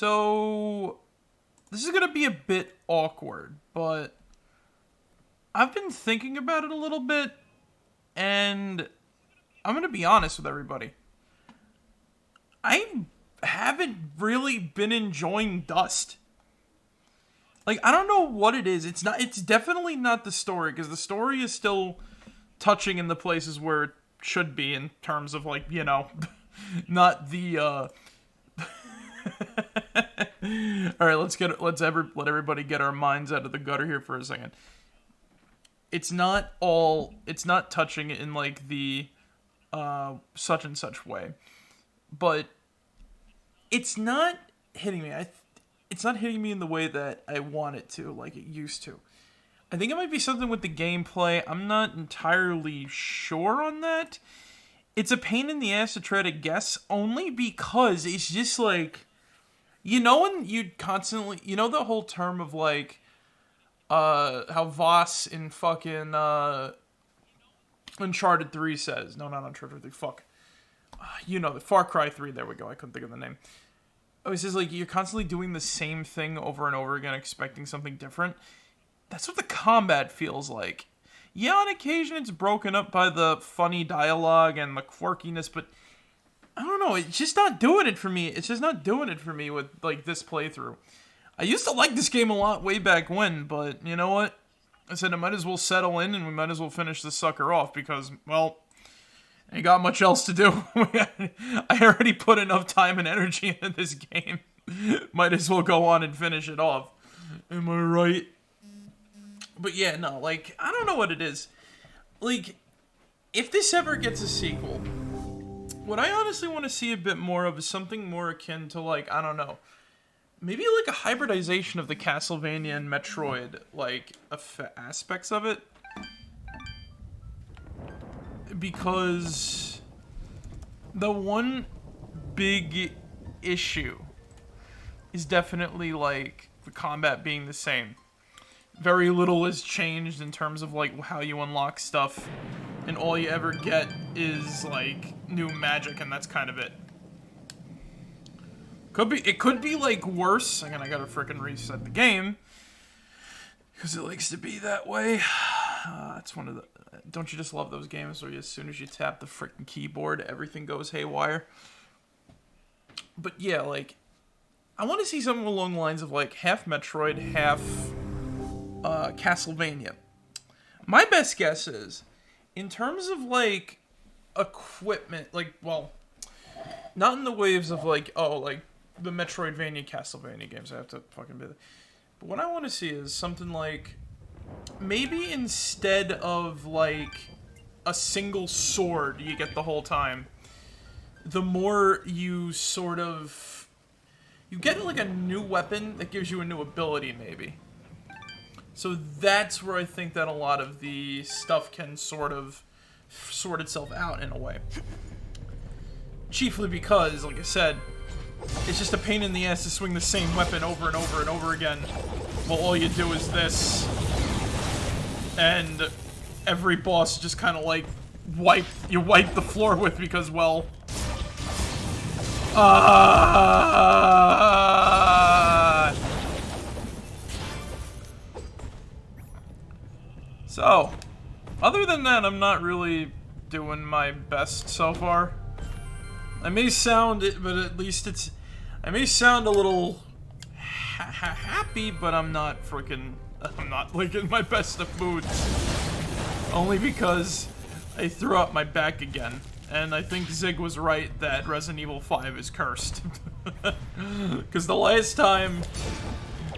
So, this is going to be a bit awkward, but I've been thinking about it a little bit, and I'm going to be honest with everybody. I haven't really been enjoying Dust. Like, I don't know what it is. It's definitely not the story, because the story is still touching in the places where it should be in terms of, like, you know, not the, Alright, let everybody get our minds out of the gutter here for a second. It's not touching in, like, the, such and such way. But it's not hitting me. It's not hitting me in the way that I want it to, like it used to. I think it might be something with the gameplay. I'm not entirely sure on that. It's a pain in the ass to try to guess, only because it's just like, you know, when you constantly, you know, the whole term of like, how Voss in fucking, Uncharted 3 says, no, not Uncharted 3, fuck. You know, the Far Cry 3, there we go, I couldn't think of the name. Oh, it's just like, you're constantly doing the same thing over and over again, expecting something different. That's what the combat feels like. Yeah, on occasion it's broken up by the funny dialogue and the quirkiness, but I don't know, it's just not doing it for me. It's just not doing it for me with, like, this playthrough. I used to like this game a lot way back when, but you know what? I said I might as well settle in and we might as well finish this sucker off because, well, I ain't got much else to do. I already put enough time and energy into this game. Might as well go on and finish it off. Am I right? But yeah, no, like, I don't know what it is. Like, if this ever gets a sequel, what I honestly want to see a bit more of is something more akin to, like, I don't know, maybe like a hybridization of the Castlevania and Metroid, like, aspects of it. Because the one big issue is definitely, like, the combat being the same. Very little has changed in terms of, like, how you unlock stuff, and all you ever get is, like, new magic, and that's kind of it. It could be, like, worse. Again, I gotta frickin' reset the game, because it likes to be that way. It's one of the... Don't you just love those games where as soon as you tap the frickin' keyboard, everything goes haywire? But yeah, like, I want to see something along the lines of, like, half Metroid, half Castlevania. My best guess is, in terms of, like, equipment, like, well, not in the waves of, like, oh, like, the Metroidvania, Castlevania games, I have to fucking be... But what I want to see is something like, maybe instead of, like, a single sword you get the whole time, the more you sort of... You get, like, a new weapon that gives you a new ability, maybe. So that's where I think that a lot of the stuff can sort of sort itself out in a way. Chiefly because, like I said, it's just a pain in the ass to swing the same weapon over and over and over again, while all you do is this. And every boss just kind of like you wipe the floor with because, well, So, other than that, I'm not really doing my best so far. I may sound it, but at least it's... I may sound a little happy, but I'm not freaking... I'm not, like, in my best of moods. Only because I threw out my back again. And I think Zig was right that Resident Evil 5 is cursed. Because the last time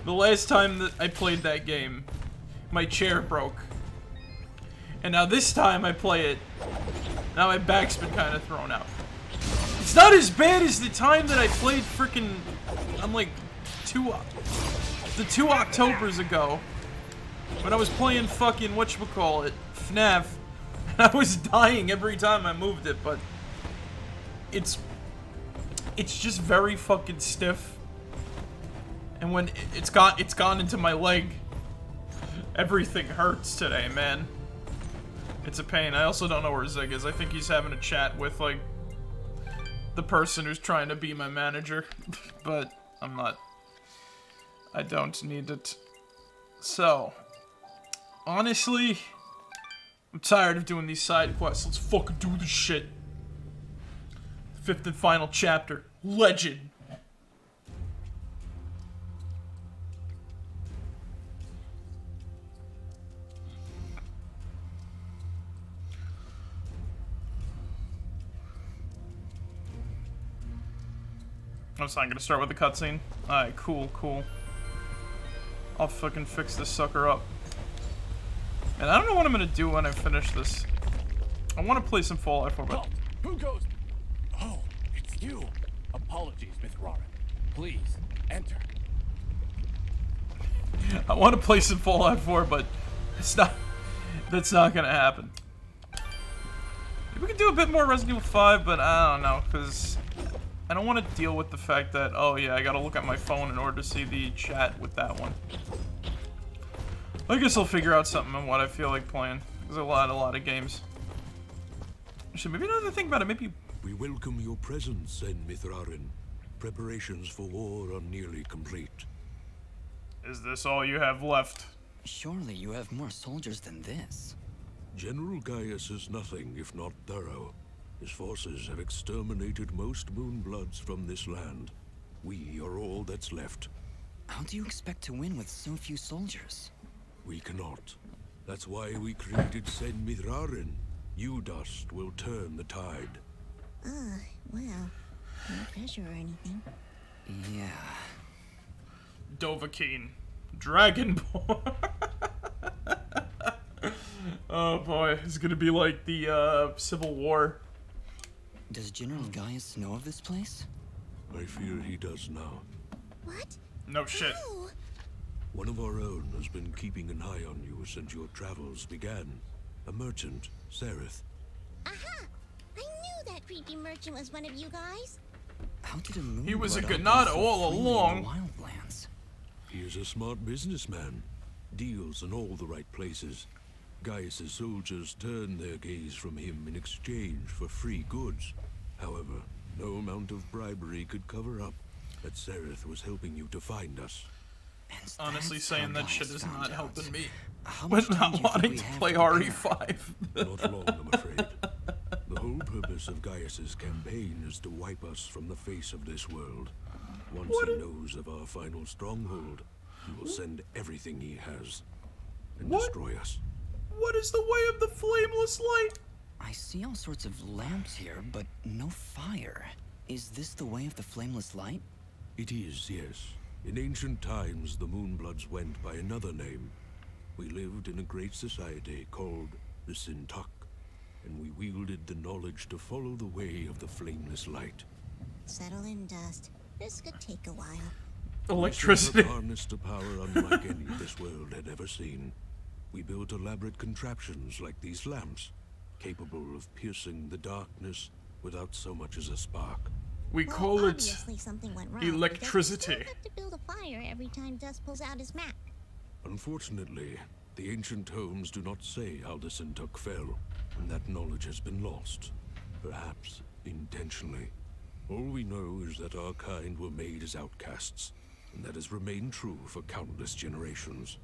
that I played that game, my chair broke. And now this time I play it, now my back's been kind of thrown out. It's not as bad as the time that I played frickin', I'm like, the 2 Octobers ago, when I was playing fucking, whatchamacallit, FNAF, and I was dying every time I moved it, but it's just very fucking stiff. And when it's gone into my leg, everything hurts today, man. It's a pain. I also don't know where Zig is. I think he's having a chat with, like, the person who's trying to be my manager. But I'm not... I don't need it. So, honestly, I'm tired of doing these side quests. Let's fucking do this shit. Fifth and final chapter. Legend. I'm just not gonna start with the cutscene. Alright, cool, cool. I'll fucking fix this sucker up. And I don't know what I'm gonna do when I finish this. I want to play some Fallout 4, but... Oh, who goes? Oh, it's you. Apologies, Mithrarin. Please, enter. I want to play some Fallout 4, but it's not... That's not gonna happen. Maybe we can do a bit more Resident Evil 5, but I don't know, because... I don't want to deal with the fact that, oh yeah, I gotta look at my phone in order to see the chat with that one. I guess I'll figure out something on what I feel like playing. There's a lot of games. Actually, maybe another thing about it, maybe... We welcome your presence, Sen Mithrarin. Preparations for war are nearly complete. Is this all you have left? Surely you have more soldiers than this. General Gaius is nothing if not thorough. His forces have exterminated most Moonbloods from this land. We are all that's left. How do you expect to win with so few soldiers? We cannot. That's why we created Sen Mithrarin. You dust will turn the tide. Well, no pressure or anything. Yeah. Dovahkiin. Dragonborn. Oh boy, it's gonna be like the Civil War. Does General Gaius know of this place? I fear he does now. What? No shit. Oh, One of our own has been keeping an eye on you since your travels began. A merchant, Sereth. aha! I knew that creepy merchant was one of you guys. How did a moon He was a blood Ganado operate so all freely in the along. wildlands? He is a smart businessman. Deals in all the right places. Gaius' soldiers turn their gaze from him in exchange for free goods. However, no amount of bribery could cover up that Sereth was helping you to find us. And Honestly, that's saying how that shit Gaius is found not out. helping me. How much With time not do you think wanting we to have play prepare? RE5. Not long, I'm afraid. The whole purpose of Gaius' campaign is to wipe us from the face of this world. Once he knows of our final stronghold, he will send everything he has and destroy us. What is the way of the flameless light? I see all sorts of lamps here, but no fire. Is this the way of the flameless light? It is, yes. In ancient times, the Moonbloods went by another name. We lived in a great society called the Sintuck, and we wielded the knowledge to follow the way of the flameless light. Settle in, Dust. This could take a while. Electricity. We harnessed a power unlike any this world had ever seen. We built elaborate contraptions like these lamps, capable of piercing the darkness without so much as a spark. We Well, call it obviously something went wrong. electricity. Because we still have to build a fire every time Dust pulls out his map. Unfortunately, the ancient tomes do not say how the Sintuck fell, and that knowledge has been lost. Perhaps intentionally. All we know is that our kind were made as outcasts, and that has remained true for countless generations.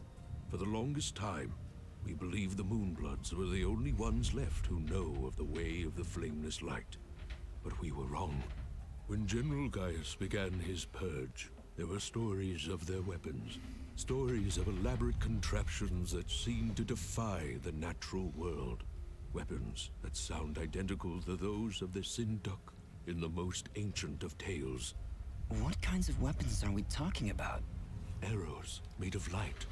For the longest time, we believed the Moonbloods were the only ones left who know of the way of the flameless light. But we were wrong. When General Gaius began his purge, there were stories of their weapons. Stories of elaborate contraptions that seemed to defy the natural world. Weapons that sound identical to those of the Sintuck in the most ancient of tales. What kinds of weapons are we talking about? Arrows made of light.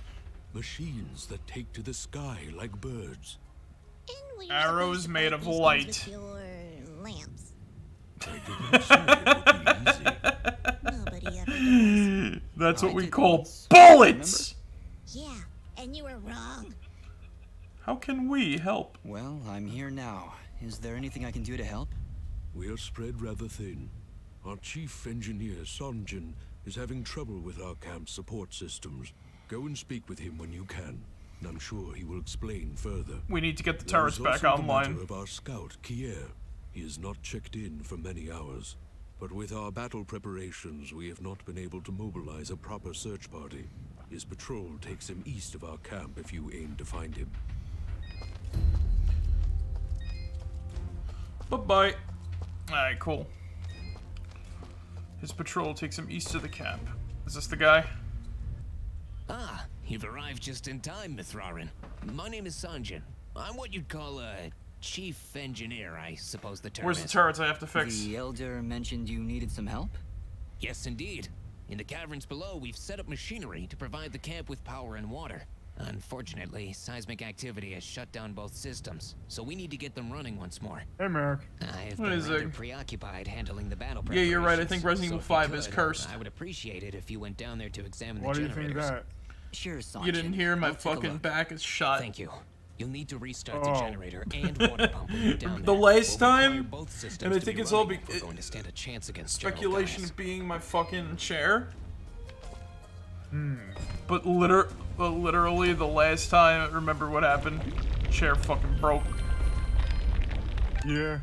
Machines that take to the sky like birds. And were you Arrows supposed to made fight of these things light. with your lamps? I did not say it would be easy. Nobody ever does. That's what I we did call once. bullets! Yeah, and you were wrong. How can we help? Well, I'm here now. Is there anything I can do to help? We are spread rather thin. Our chief engineer, Sonjin, is having trouble with our camp's support systems. Go and speak with him when you can, and I'm sure he will explain further. We need to get the There is turrets back also the online. matter of our scout, Kier. He has not checked in for many hours. But with our battle preparations, we have not been able to mobilize a proper search party. His patrol takes him east of our camp if you aim to find him. Bye-bye. Alright, cool. His patrol takes him east of the camp. Is this the guy? Ah, you've arrived just in time, Mithrarin. My name is Sanjin. I'm what you'd call a chief engineer, I suppose the term Where's is. the turrets I have to fix? The Elder mentioned you needed some help? Yes, indeed. In the caverns below, we've set up machinery to provide the camp with power and water. Unfortunately, seismic activity has shut down both systems, so we need to get them running once more. Hey, Marek. I've What been is rather it? preoccupied handling the battle Yeah, you're right. I preparations, think Resident Evil so if you 5 is could, cursed. I would appreciate it if you went down there to examine Why the do you think generators. that? Sure, Sanjin. You didn't hear my I'll take a fucking look. back is shot. Thank you. You'll need to restart the Oh. generator and water pump when you're down The there. last We'll require time, both systems and I to think be it's all running be- if we're going to stand a chance against Speculation General being my fucking chair. But literally the last time, remember what happened? Chair fucking broke. Yeah.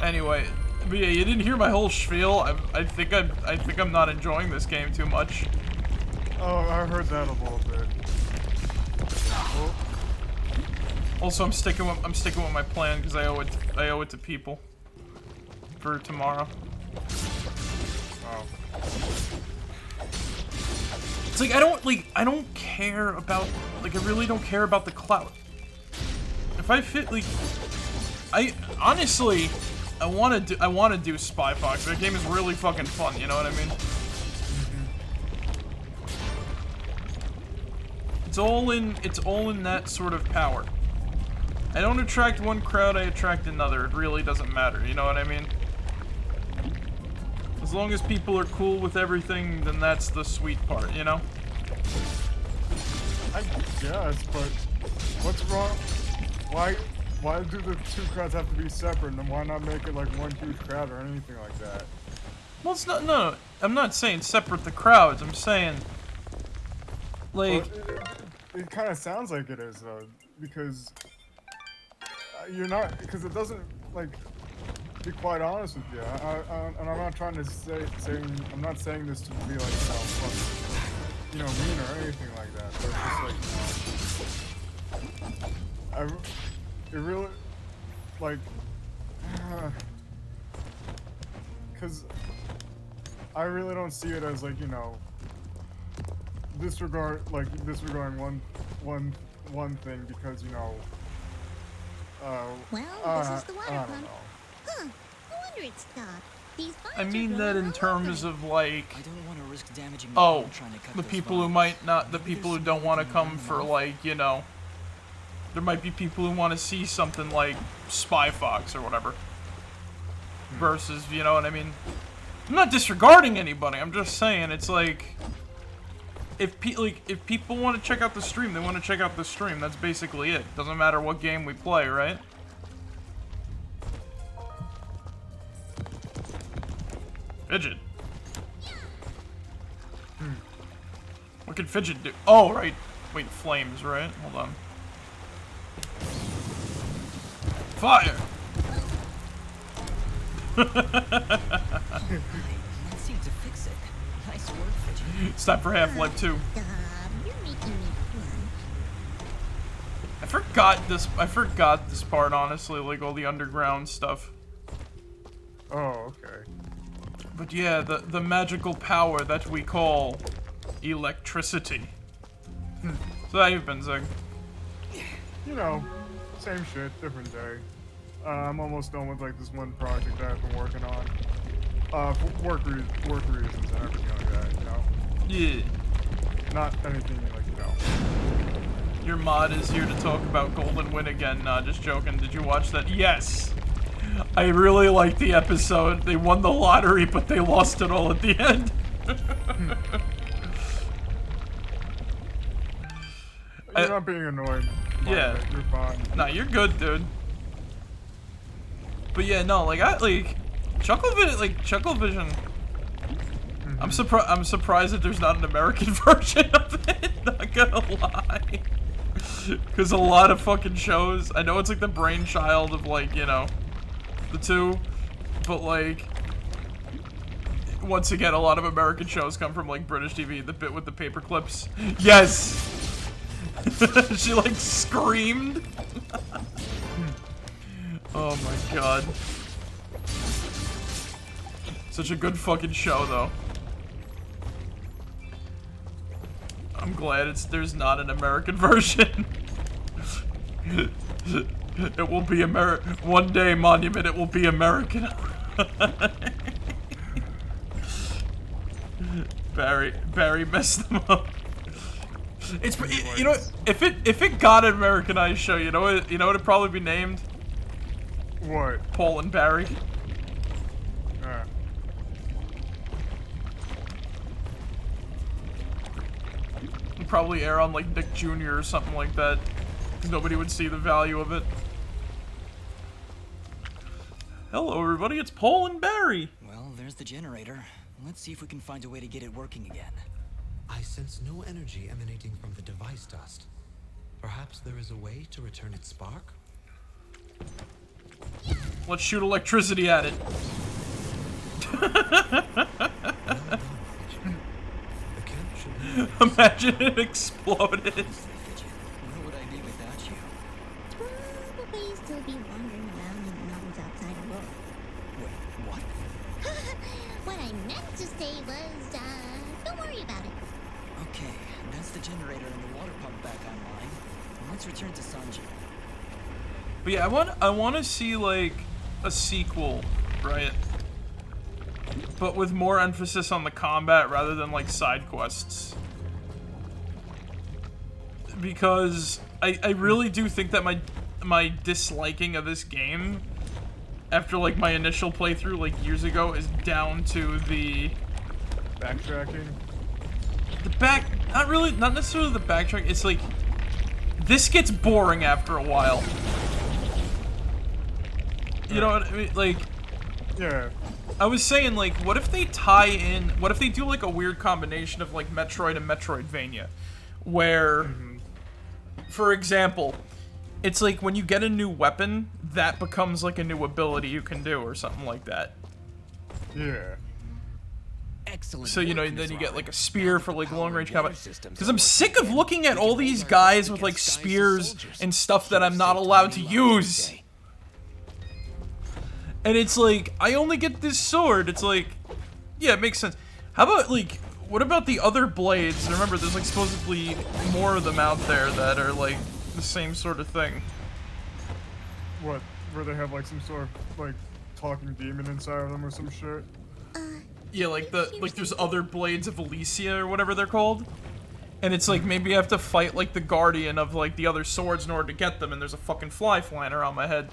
Anyway, but yeah, you didn't hear my whole spiel. I think I'm not enjoying this game too much. Oh, I heard that a little bit. Oh, Also, I'm sticking with my plan because I owe it to people for tomorrow. oh. It's like I don't care about I really don't care about the clout. If I fit I honestly I want to do Spy Fox. That game is really fucking fun, you know what I mean? It's all in that sort of power. I don't attract one crowd, I attract another. It really doesn't matter, you know what I mean? As long as people are cool with everything, then that's the sweet part, you know? I guess, but what's wrong? Why do the two crowds have to be separate, and why not make it like one huge crowd or anything like that? Well, it's not, no, I'm not saying separate the crowds, I'm saying, like, Well, it kind of sounds like it is, though, because you're not, because it doesn't, like, be quite honest with you, and I'm not trying to I'm not saying this to be like, mean or anything like that, but it's just like, it really, like, because I really don't see it as, like, disregarding one thing because, Well, this is the water I don't pump. know. Huh. No wonder it stopped. These I vines are mean that growing in all terms over. of, like, I don't want to risk damaging oh, trying to cut the those people who vines. might not, the Maybe people who there's don't some way want we to can come burn them for, off. like, there might be people who want to see something like Spy Fox or whatever. Versus, you know what I mean? I'm not disregarding anybody, I'm just saying, it's like, if people want to check out the stream, they want to check out the stream, that's basically it. Doesn't matter what game we play, right? Fidget. What can Fidget do? Oh, right. Wait, flames, right? Hold on. Fire! That seemed to fix it. Nice work, Fidget. It's time for Half-Life 2. Stop. You're making me blush. I forgot this part, honestly, like all the underground stuff. Oh, okay. But yeah, the magical power that we call electricity. So how you been, Zig? Same shit, different day. I'm almost done with like this one project that I've been working on. For work reasons and everything like that, Yeah. Not anything like, Your mod is here to talk about Golden Win again. Nah, just joking. Did you watch that? Yes! I really liked the episode. They won the lottery, but they lost it all at the end. You're not being annoyed. Yeah. You're fine. Nah, you're good, dude. But yeah, no, Chucklevision. I'm surprised that there's not an American version of it. Not gonna lie, because a lot of fucking shows. I know it's like the brainchild of the two, but like once again, a lot of American shows come from like British TV. The bit with the paper clips. Yes. She like screamed. Oh my god. Such a good fucking show, though. I'm glad there's not an American version. It will be one day, Monument, it will be American. Barry messed them up. You know, if it got an Americanized show, you know what it'd probably be named? What? Paul and Barry. It'd probably air on like Nick Jr. or something like that. Because nobody would see the value of it. Hello everybody, it's Paul and Barry. Well, there's the generator. Let's see if we can find a way to get it working again. I sense no energy emanating from the device dust. Perhaps there is a way to return its spark? Let's shoot electricity at it. Imagine it exploded. Where would I be without you? Probably still be wandering around in the mountains outside of Roar. Wait, what? What I meant to say was, don't worry about it. Okay, that's the generator and the water pump back online. Let's return to Sanji. But yeah, I want to see like a sequel, right? But with more emphasis on the combat rather than like side quests. Because I really do think that my disliking of this game after like my initial playthrough like years ago is down to the backtracking. Not necessarily the backtrack. It's like this gets boring after a while. You know what I mean? Like, yeah. I was saying, like, what if they what if they do, like, a weird combination of, like, Metroid and Metroidvania? Where, for example, it's like when you get a new weapon, that becomes, like, a new ability you can do or something like that. Yeah. Excellent. So, you know, then you get, like, a spear for, like, long-range combat. Because I'm sick of looking at all these guys with, like, spears and stuff that I'm not allowed to use. And it's like, I only get this sword. It's like, yeah, it makes sense. How about, like, what about the other blades? And remember, there's, like, supposedly more of them out there that are, like, the same sort of thing. What? Where they have, like, some sort of, like, talking demon inside of them or some shit? Yeah, like, there's other blades of Elysian or whatever they're called. And it's like, maybe you have to fight, like, the guardian of, like, the other swords in order to get them, and there's a fucking fly flying around my head.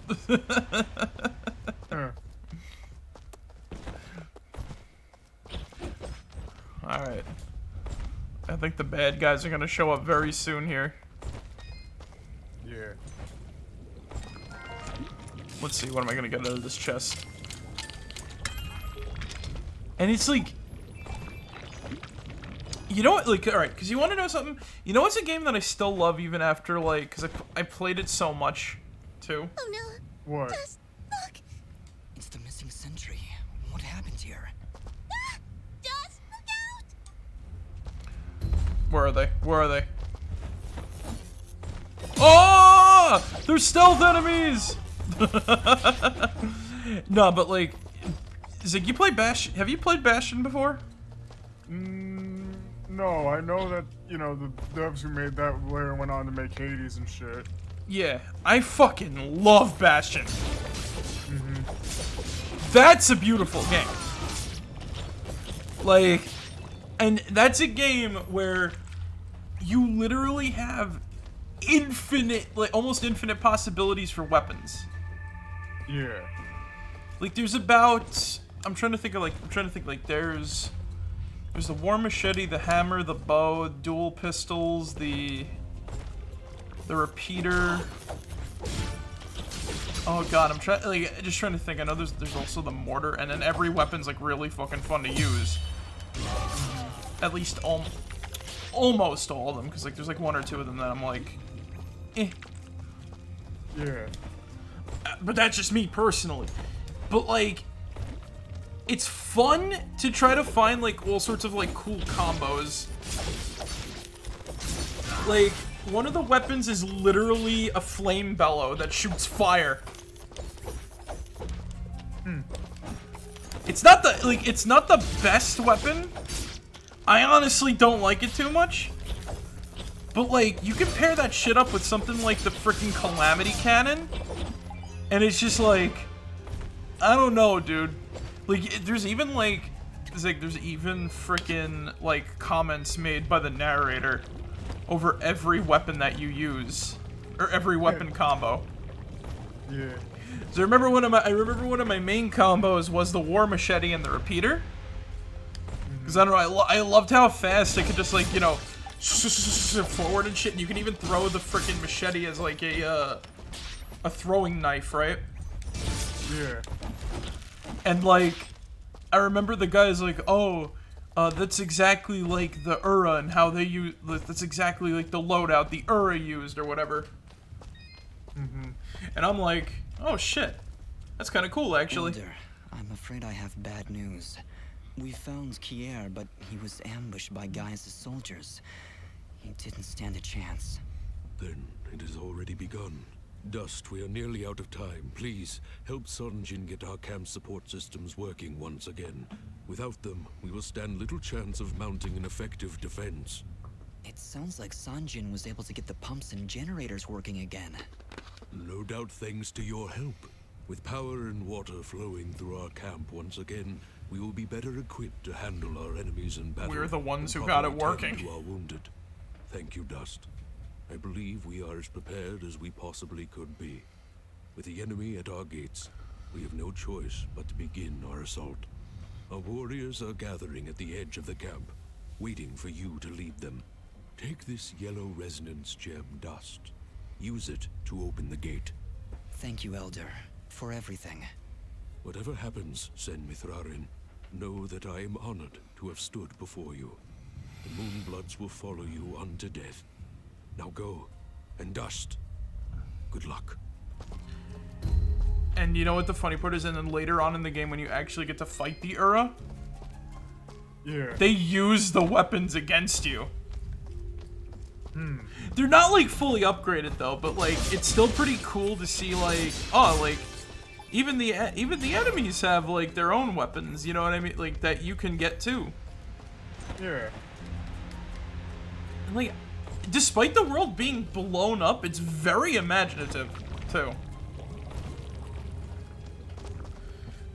Alright. I think the bad guys are gonna show up very soon here. Yeah. Let's see, what am I gonna get out of this chest? And it's like... You know what, like, alright, because you want to know something? You know what's a game that I still love even after, like, because I played it so much, too? Oh no. What? Just look. It's the missing sentry. What happened here? Ah! Just look out. Where are they? Where are they? Oh! They're stealth enemies! No, but like... Zig, you play Bastion? Have you played Bastion before? No, I know that, you know, the devs who made that later went on to make Hades and shit. Yeah, I fucking love Bastion. That's a beautiful game. Like, and that's a game where you literally have infinite, like, almost infinite possibilities for weapons. Yeah. Like, there's about, I'm trying to think, like, there's the war machete, the hammer, the bow, dual pistols, the repeater. Oh god, I'm just trying to think. I know there's also the mortar, and then every weapon's like really fucking fun to use. At least almost all of them, because like there's like one or two of them that I'm like, eh. Yeah. But that's just me personally. But like, it's fun to try to find like all sorts of like cool combos. Like, one of the weapons is literally a flame bellow that shoots fire. It's not the best weapon. I honestly don't like it too much. But like, you can pair that shit up with something like the freaking Calamity Cannon, and it's just like, I don't know, dude. Like, there's even freaking like comments made by the narrator over every weapon that you use, or every weapon combo. Yeah. So I remember one of my main combos was the War Machete and the Repeater. Because I don't know, I loved how fast it could just like, you know, forward and shit. And you can even throw the freaking machete as like a throwing knife, right? Yeah. And like, I remember the guy's like, oh, that's exactly like the Ura and how they use. That's exactly like the loadout the Ura used or whatever. And I'm like, oh shit, that's kind of cool actually. Elder, I'm afraid I have bad news. We found Kier, but he was ambushed by Gaius' soldiers. He didn't stand a chance. Then it has already begun. Dust, we are nearly out of time. Please, help Sonjin get our camp support systems working once again. Without them, we will stand little chance of mounting an effective defense. It sounds like Sanjin was able to get the pumps and generators working again. No doubt thanks to your help. With power and water flowing through our camp once again, we will be better equipped to handle our enemies in battle. We're the ones and who got it properly working. tend to our wounded. Thank you, Dust. I believe we are as prepared as we possibly could be. With the enemy at our gates, we have no choice but to begin our assault. Our warriors are gathering at the edge of the camp, waiting for you to lead them. Take this yellow resonance gem, Dust. Use it to open the gate. Thank you, Elder, for everything. Whatever happens, Sen Mithrarin, know that I am honored to have stood before you. The Moonbloods will follow you unto death. Now go, and Dust. Good luck. And you know what the funny part is? And then later on in the game, when you actually get to fight the Ura, Yeah. they use the weapons against you. They're not like fully upgraded though, but like it's still pretty cool to see like, oh, like even the enemies have like their own weapons, you know what I mean? Like that you can get too. Yeah. And like, despite the world being blown up, it's very imaginative too.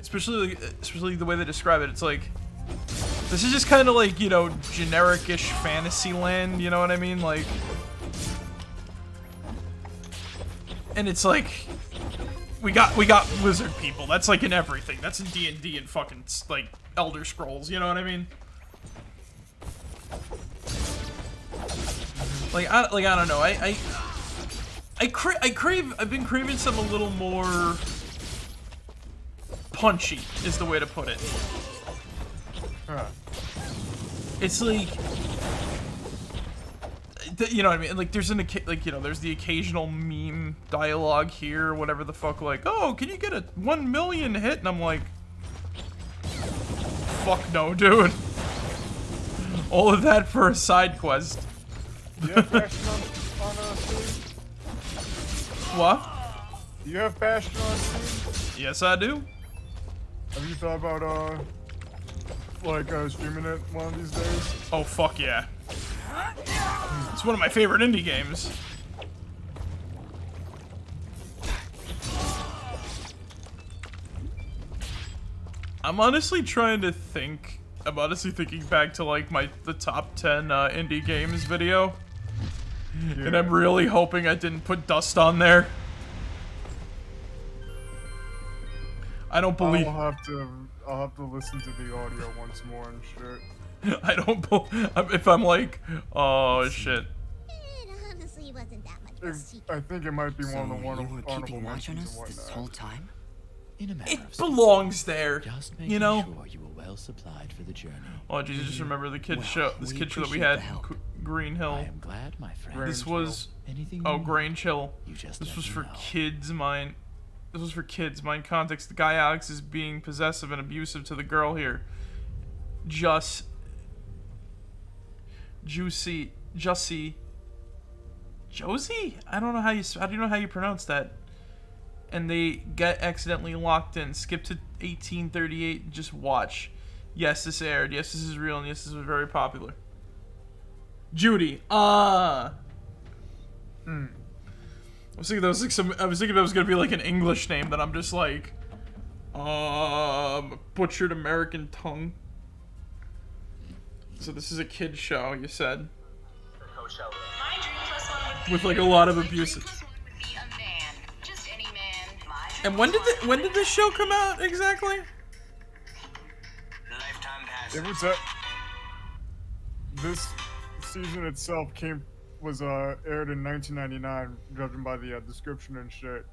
Especially the way they describe it. It's like, this is just kind of like, you know, generic-ish fantasy land, you know what I mean? Like, and it's like, we got lizard people. That's like in everything. That's in D&D and fucking like Elder Scrolls, you know what I mean? Like I don't know. I've been craving some a little more punchy is the way to put it. Huh. It's like, you know what I mean? Like there's there's the occasional meme dialogue here, or whatever the fuck. Like, oh, can you get a 1 million hit? And I'm like, fuck no, dude. All of that for a side quest. Do you have Bastion on Steam? What? Do you have Bastion on Steam? Yes, I do. Have you thought about streaming it one of these days? Oh fuck yeah. It's one of my favorite indie games. I'm honestly thinking back to like the top 10 indie games video. Yeah. And I'm really hoping I didn't put Dust on there. I don't believe. I'll have to listen to the audio once more and shit. I don't. If I'm like, oh shit. It honestly wasn't that much of a secret. I think it might be So one of the you were honorable keeping watch on mentions us and this whatnot. whole time? In a matter It of speaking, belongs there. just making You know. sure you were well supplied for the journey. Oh Jesus! Just remember the kid Well, show. This we kid show that we appreciate had, the help. Green I Hill. am glad, my friend. Grange This was Anything oh you need, Grange Hill. you just This let was me for know. kids, mine. This was for kids. My context, the guy Alex is being possessive and abusive to the girl here. Jussie. Josie? I don't know how you, how do you know how you pronounce that? And they get accidentally locked in. Skip to 1838 and just watch. Yes, this aired. Yes, this is real. And yes, this was very popular. Judy. I was thinking that was like some. I was thinking that was gonna be like an English name that I'm just like, butchered American tongue. So this is a kid show, you said, with like a lot of abuses. And when did this show come out exactly? It was this season itself was aired in 1999, judging by the description and shit.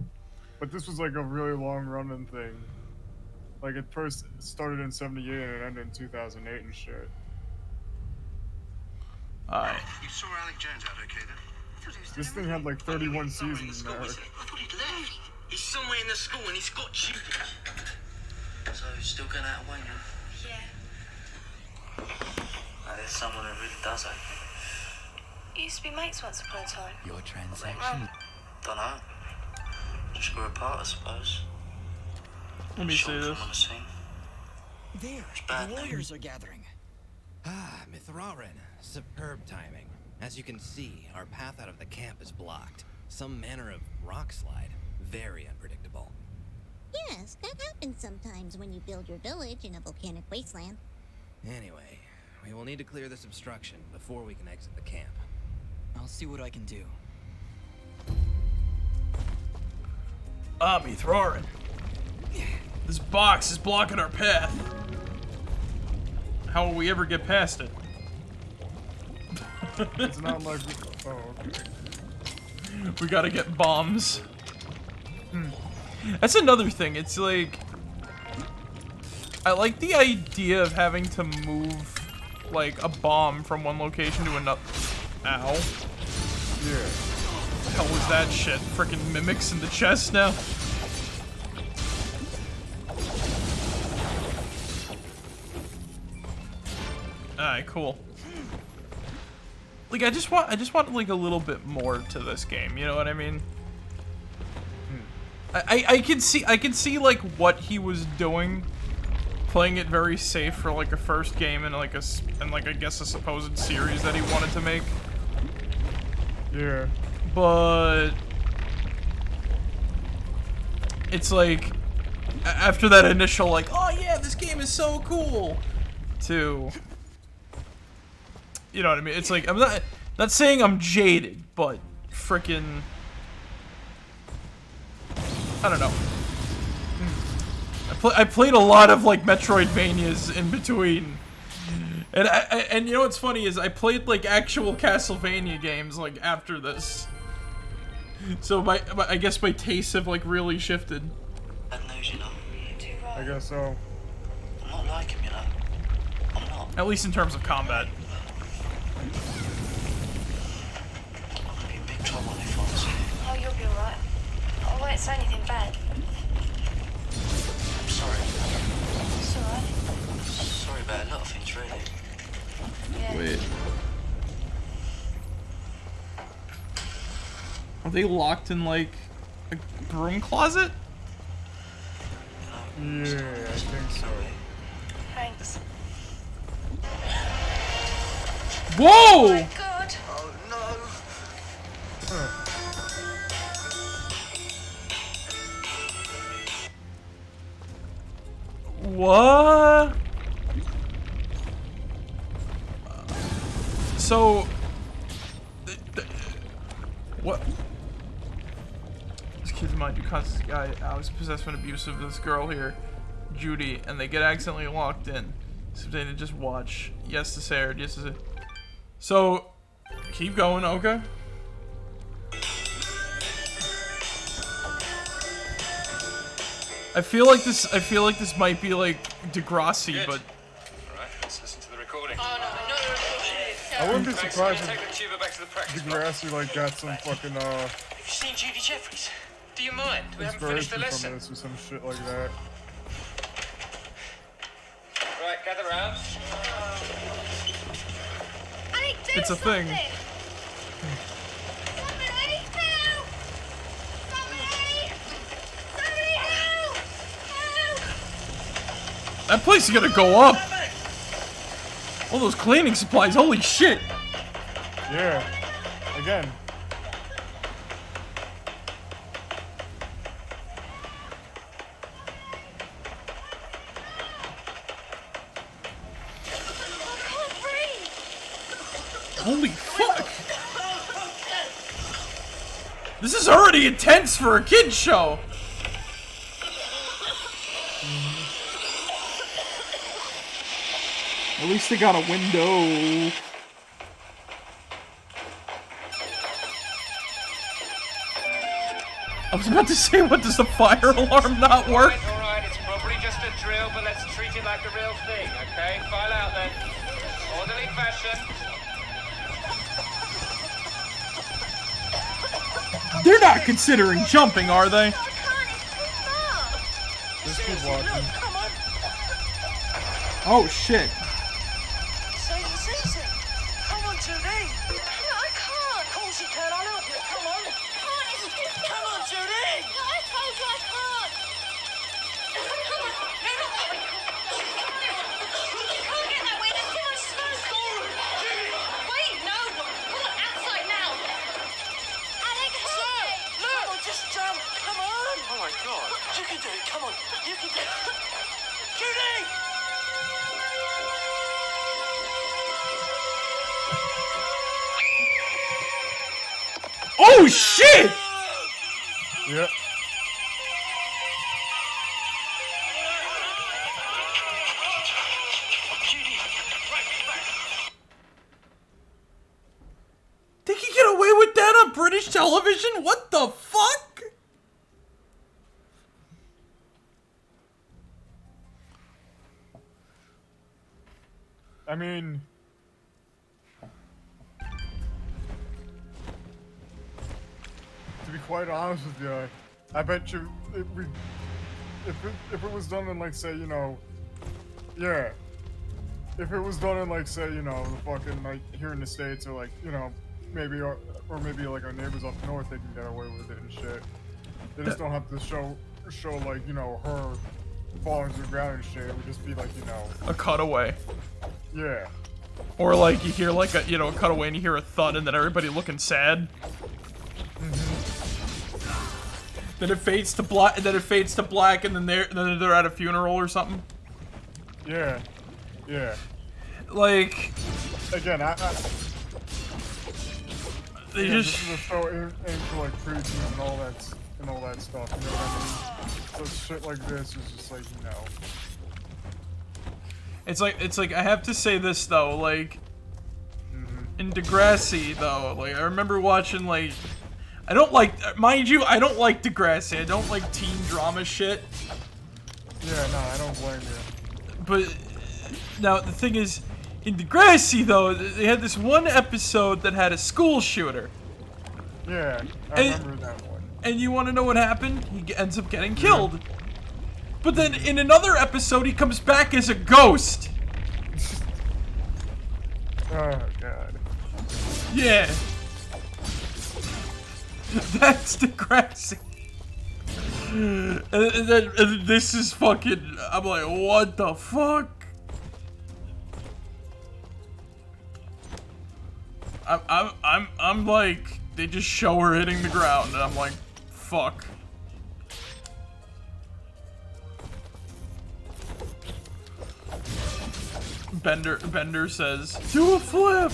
But this was like a really long running thing. Like it first started in '78 and it ended in 2008 and shit. Alright. You saw Alec Jones out okay then? This thing had like 31 seasons, man. I thought he'd left. He's somewhere in the school and he's got you. So he's still going out of Wayne? Yeah. There's someone who really does it. You used to be mates once upon a time. Your transaction. Don't know. Just grew apart, I suppose. Let me see this. There, the warriors are gathering. Ah, Mithrarin. Superb timing. As you can see, our path out of the camp is blocked. Some manner of rock slide. Very unpredictable. Yes, that happens sometimes when you build your village in a volcanic wasteland. Anyway, we will need to clear this obstruction before we can exit the camp. I'll see what I can do. Mithrarin. This box is blocking our path. How will we ever get past it? It's not like. Oh, okay. We gotta get bombs. That's another thing. It's like, I like the idea of having to move like a bomb from one location to another. Ow. Yeah. The hell was that shit? Freaking mimics in the chest now. Alright, cool. Like I just want like a little bit more to this game, you know what I mean? I can see like what he was doing, playing it very safe for like a first game and like I guess a supposed series that he wanted to make. Yeah. But it's like after that initial like, oh yeah, this game is so cool, to, you know what I mean? It's like, I'm not saying I'm jaded, but frickin', I don't know. I played a lot of like Metroidvanias in between, and you know what's funny is I played like actual Castlevania games like after this, so I guess my tastes have like really shifted. Bad news, you know. You're too right. I guess so. I'm not like him, you know. I'm not. At least in terms of combat. I'm gonna be in big trouble when they find us here. Oh, you'll be alright. I won't say anything bad. I'm sorry. It's alright. Sorry about a lot of things, really. Yeah. Wait. Are they locked in like a broom closet? Yeah, I think so. Thanks. Whoa! Oh my god. Oh no! What? So, what? This kid's mind, you constant guy, Alex, possessed and abusive of this girl here, Judy, and they get accidentally locked in. Something to just watch. Yes, this aired. Yes, this is. So, keep going, okay? I feel like this might be like Degrassi, Good. but Alright, let's listen to the recording. Oh no, not the recording. I wouldn't be Thanks, I'm surprised gonna take if the tuba back to the practice. Degrassi like got some fucking Have you seen Judy Jeffries? Do you mind? We haven't finished the inspiration lesson. from this or some shit like that. Right, gather round. It's a thing. Somebody help! Somebody! Somebody help! Help! That place is gonna go up. All those cleaning supplies, holy shit. Yeah. Again. Holy fuck. This is already intense for a kid's show. At least they got a window. I was about to say, what, does the fire alarm not work? Alright, it's probably just a drill, but let's treat it like a real thing, okay? File out then. Orderly fashion. They're not considering jumping, are they? Just keep watching. Oh shit. Susie. Come on, Judy. I can't. Of course you can. I'll help you. Come on. Come on, Judy. No, I told you I can't. Come on. You're not coming. You can't get that way. There's too much smoke. Wait, no. Come on, outside now. Alex, Sir, look. Come on, just jump. Come on. Oh my god. You can do it. Come on. You can do it. Judy! Oh shit! Yep. They can get away with that on British television? What the fuck? I mean, to be quite honest with you, I bet you if it was done in, like, say, you know, yeah, if it was done in, like, say, you know, the fucking, like, here in the States, or, like, you know, maybe or maybe like our neighbors up north, they can get away with it and shit. They just don't have to show like, you know, her falling to the ground and shit. It would just be like, you know, A cutaway. yeah. Or like you hear like a, you know, a cutaway and you hear a thud and then everybody looking sad. Then it fades to black, and then it fades to black, and then they're at a funeral or something. Yeah. Yeah. Like, again, they yeah, just this is a show aimed for like preteens and all that stuff. You know what I mean? So shit like this is just like, you know. it's like I have to say this though, like in Degrassi though, like I remember watching like I don't like, mind you, I don't like Degrassi. I don't like teen drama shit. Yeah, no, I don't blame you. But now the thing is, in Degrassi though, they had this one episode that had a school shooter. Yeah, I remember that one. And you want to know what happened? He ends up getting killed. But then in another episode, he comes back as a ghost. Oh god. Yeah. That's Degrassi. And this is fucking, I'm like, what the fuck? I'm like, they just show her hitting the ground, and I'm like, fuck. Bender says, do a flip!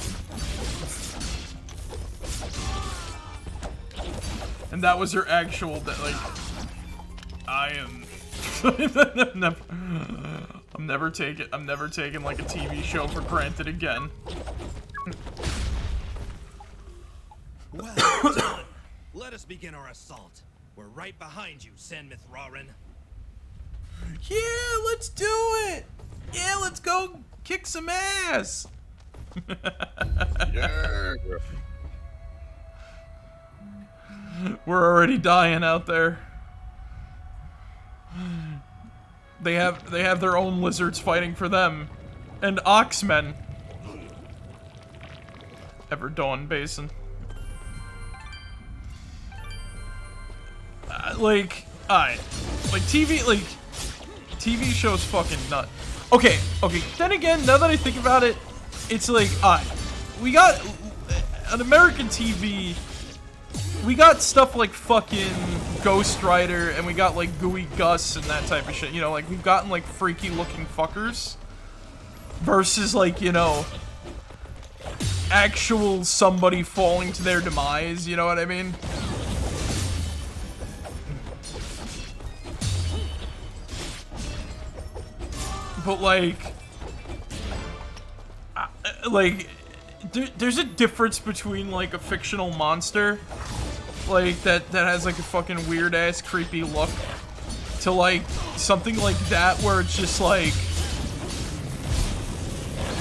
And that was her actual, like, I am, I'm never taking like a TV show for granted again. Well done. Let us begin our assault. We're right behind you, Sanmith Raren. Yeah, let's do it! Yeah, let's go kick some ass! Yeah. We're already dying out there. They have their own lizards fighting for them. And oxmen. Everdawn Basin. Like TV shows fucking nut. Okay, then again, now that I think about it, it's like, we got, on American TV, we got stuff like fucking Ghost Rider, and we got like Gooey Gus and that type of shit, you know, like, we've gotten like freaky looking fuckers, versus like, you know, actual somebody falling to their demise, you know what I mean? But there's a difference between like a fictional monster, like that has like a fucking weird ass creepy look, to like something like that where it's just like,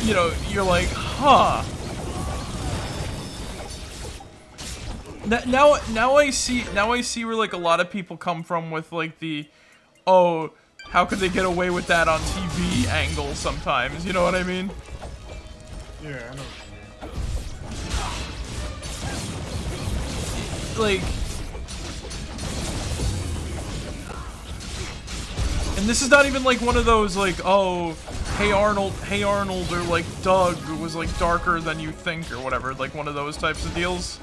you know, you're like, huh. Now I see where like a lot of people come from with like the, oh, how could they get away with that on TV angle sometimes, you know what I mean? Yeah, I know what like, and this is not even like one of those like, oh, hey Arnold, or like Doug was like darker than you think or whatever, like one of those types of deals.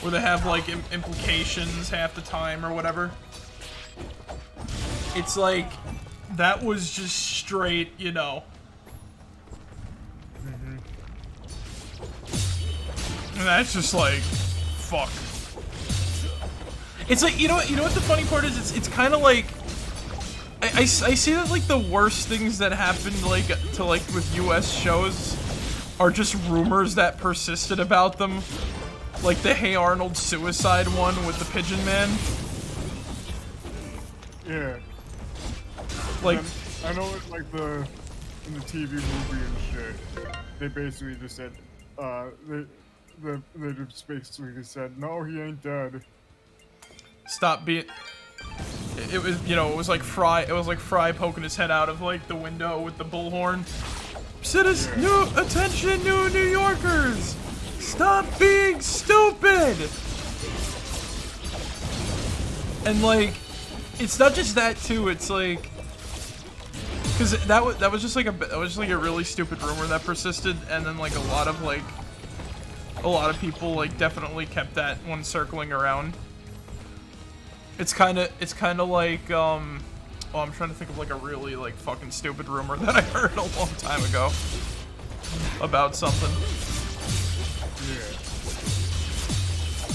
Where they have like implications half the time or whatever. It's like, that was just straight, you know. And that's just like, fuck. It's like, you know what the funny part is? It's kind of like, I see that like the worst things that happened like to like with US shows are just rumors that persisted about them. Like the Hey Arnold suicide one with the Pigeon Man. Yeah. Like, I know it, like in the TV movie and shit, they basically just said, they just basically said, no, he ain't dead. Stop being. It was, you know, it was like Fry poking his head out of like the window with the bullhorn. Citizens, attention, New Yorkers! Stop being stupid! And like, it's not just that too. It's like, because that was just like a really stupid rumor that persisted, and then like a lot of people like definitely kept that one circling around. It's kind of like oh, I'm trying to think of like a really like fucking stupid rumor that I heard a long time ago about something. Yeah.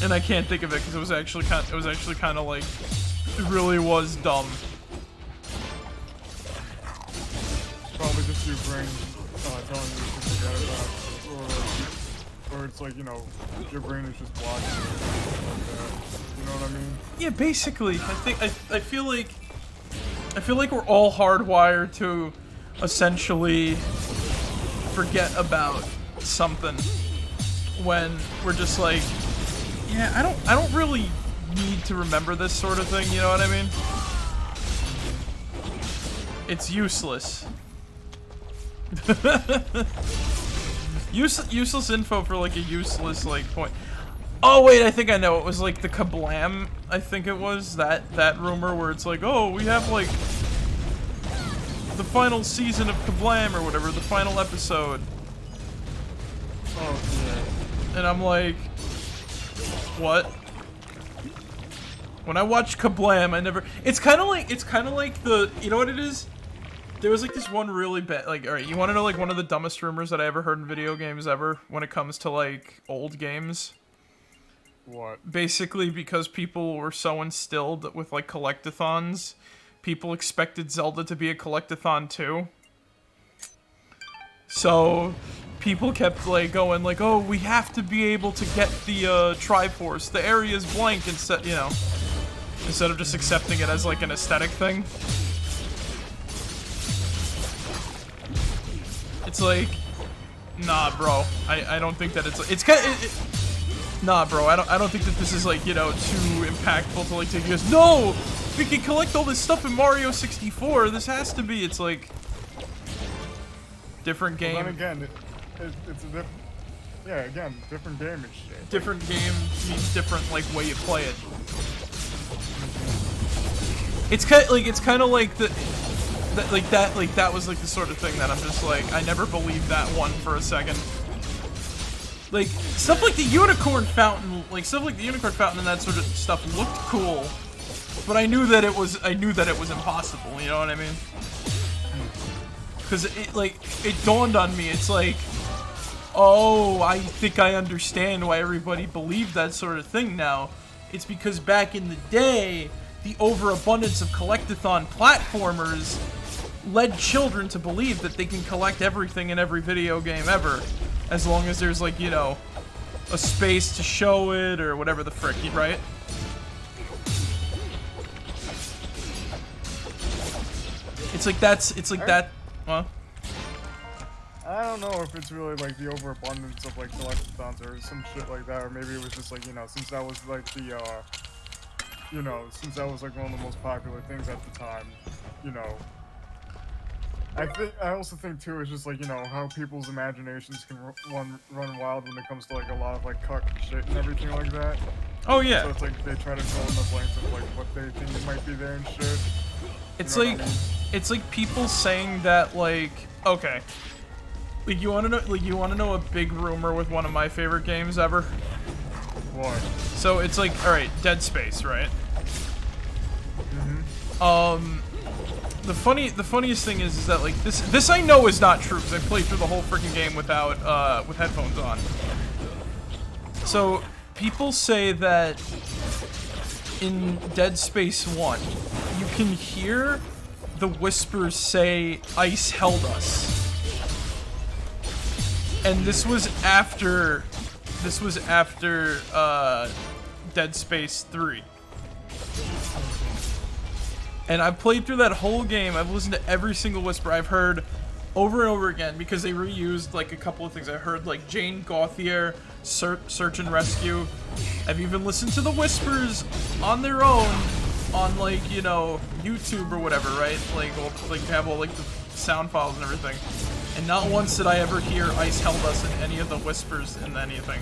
And I can't think of it because it was actually kind of like, it really was dumb. Probably just your brain telling you to forget about it, or it's like, you know, your brain is just blocking it, like that. You know what I mean? Yeah, basically. I feel like we're all hardwired to essentially forget about something when we're just like, yeah, I don't really need to remember this sort of thing, you know what I mean? It's useless. Useless info for like a useless like point. Oh wait, I think I know. It was like the Kablam, I think it was, that rumor where it's like, oh, we have like the final season of Kablam or whatever, the final episode. Oh yeah. And I'm like, what? When I watch Kablam, I never. It's kind of like the. You know what it is? There was like this one really bad. Like, all right, you want to know like one of the dumbest rumors that I ever heard in video games ever when it comes to like old games? What? Basically, because people were so instilled with like collectathons, people expected Zelda to be a collectathon too. So people kept like going like, oh, we have to be able to get the Triforce. The area's blank instead, you know, instead of just accepting it as like an aesthetic thing. It's like, nah, bro. I don't think that it's kind of. nah, bro, I don't think that this is like, you know, too impactful to like take you guys. No, we can collect all this stuff in Mario 64. This has to be. It's like different game. Well, then again, it's a different. Yeah, again, different game and shit. Different game means different like way you play it. It's kind of like that was like the sort of thing that I'm just like, I never believed that one for a second. Like stuff like the unicorn fountain, and that sort of stuff looked cool, but I knew that it was impossible. You know what I mean? Because it dawned on me. It's like, oh, I think I understand why everybody believed that sort of thing now. It's because back in the day, the overabundance of collectathon platformers led children to believe that they can collect everything in every video game ever, as long as there's like, you know, a space to show it or whatever the frick, right? It's like that. Huh? I don't know if it's really like the overabundance of like collectathons or some shit like that, or maybe it was just like, you know, since that was like the since that was like one of the most popular things at the time, you know. I also think too, it's just like, you know, how people's imaginations can run wild when it comes to like a lot of like cut shit and everything like that. Oh yeah. So it's like they try to fill in the blanks of like what they think might be there and shit. It's You know like, what I mean? it's like people saying that like, okay, like you want to know a big rumor with one of my favorite games ever? What? So it's like, all right, Dead Space, right? The funniest thing is that like this I know is not true because I played through the whole freaking game without with headphones on. So people say that in Dead Space 1, you can hear the whispers say, "Ice held us," and this was after Dead Space 3. And I've played through that whole game. I've listened to every single whisper. I've heard over and over again because they reused like a couple of things. I heard like Jane Gauthier, Search and Rescue. I've even listened to the whispers on their own on like, you know, YouTube or whatever, right? Like have all like the sound files and everything. And not once did I ever hear Ice held us in any of the whispers in anything.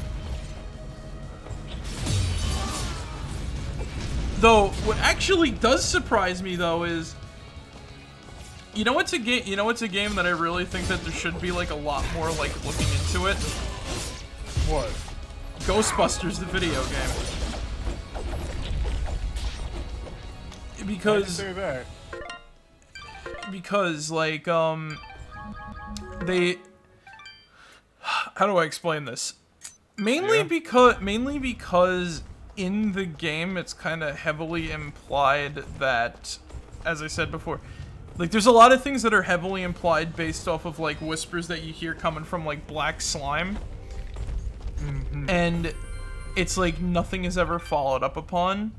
Though, what actually does surprise me, though, is, you know what's a game that I really think that there should be, like, a lot more, like, looking into it? What? Ghostbusters, the video game. Because... Why'd you say that? Because, like, they... How do I explain this? Mainly because in the game, it's kind of heavily implied that, as I said before, like, there's a lot of things that are heavily implied based off of, like, whispers that you hear coming from, like, black slime. And it's, like, nothing is ever followed up upon.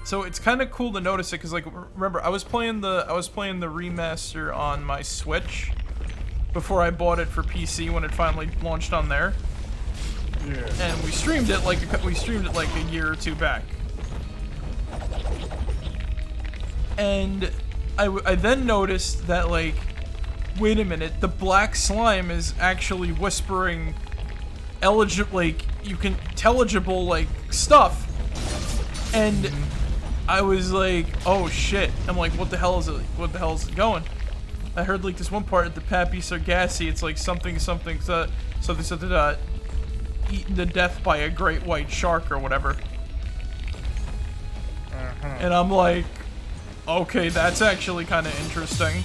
So it's kind of cool to notice it, because, like, remember, I was playing the remaster on my Switch before I bought it for PC when it finally launched on there. Yeah. And we streamed it like a year or two back. And I then noticed that, like, wait a minute, the black slime is actually whispering like, you can intelligible, like, stuff. And I was like, oh shit. I'm like, what the hell is it? What the hell is it going? I heard, like, this one part at the Pappy Sargassi, it's like something, eaten to death by a great white shark or whatever. And I'm like, okay, that's actually kind of interesting.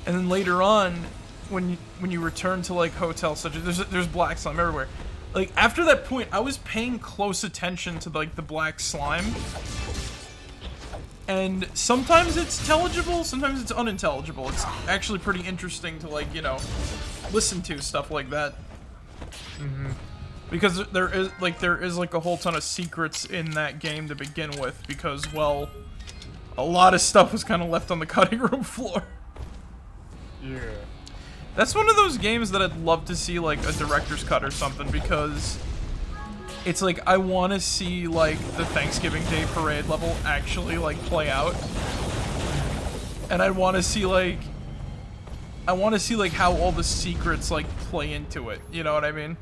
And then later on, when you return to, like, hotels such as there's black slime everywhere. Like, after that point, I was paying close attention to, like, the black slime. And sometimes it's intelligible, sometimes it's unintelligible. It's actually pretty interesting to, like, you know, listen to stuff like that. Because there is like a whole ton of secrets in that game to begin with, because, well, a lot of stuff was kind of left on the cutting room floor. Yeah. That's one of those games that I'd love to see like a director's cut or something, because it's like I want to see like the Thanksgiving Day parade level actually like play out, and I want to see like how all the secrets like play into it. You know what I mean?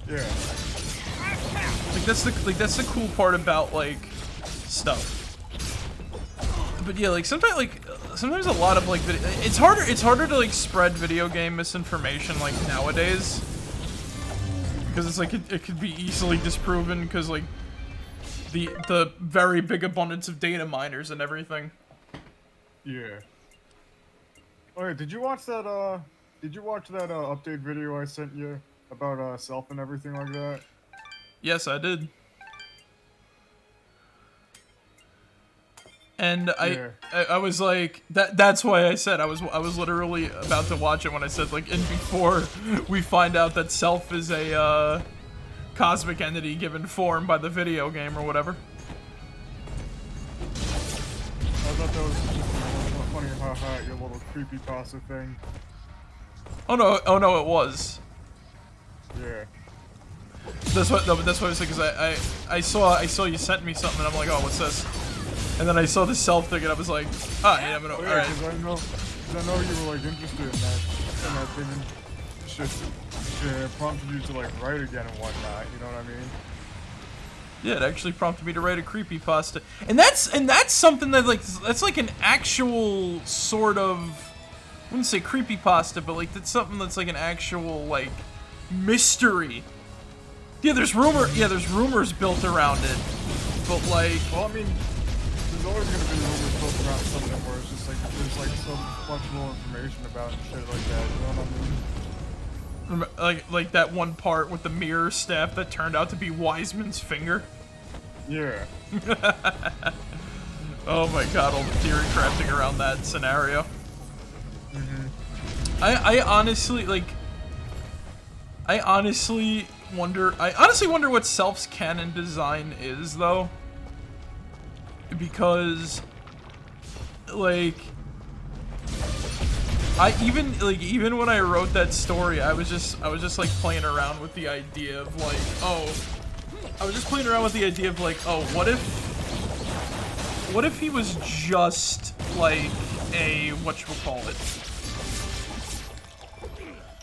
Yeah. Like that's the cool part about like stuff. But yeah, like sometimes a lot of like it's harder to like spread video game misinformation like nowadays, because it's like it could be easily disproven because like the very big abundance of data miners and everything. Yeah. Oh, did you watch that update video I sent you about self and everything like that? Yes, I did. And I was like, that's why I said I was literally about to watch it when I said like, and before we find out that Self is a cosmic entity given form by the video game or whatever. I thought that was just funny, haha, your little creepypasta thing. Oh no, it was. Yeah. That's what I was saying, because I saw you sent me something and I'm like, oh, what's this? And then I saw the Self thing and I was like, ah, yeah, but alright. Because I know you were like interested in that thing, and shit prompted you to like write again and whatnot. You know what I mean? Yeah, it actually prompted me to write a creepypasta, and that's something that like that's like an actual sort of, I wouldn't say creepypasta, but like that's something that's like an actual like mystery. Yeah, there's rumors built around it, but like, well, I mean, there's always gonna be rumors built around something where it's just like there's like so much more information about and shit like that. You know what I mean? Like that one part with the mirror staff that turned out to be Wiseman's finger. Yeah. Oh my god, all the theory crafting around that scenario. Mm-hmm. I honestly wonder what Self's canon design is though, because like even when I wrote that story, I was just like playing around with the idea of like, oh, what if he was just like a whatchamacallit?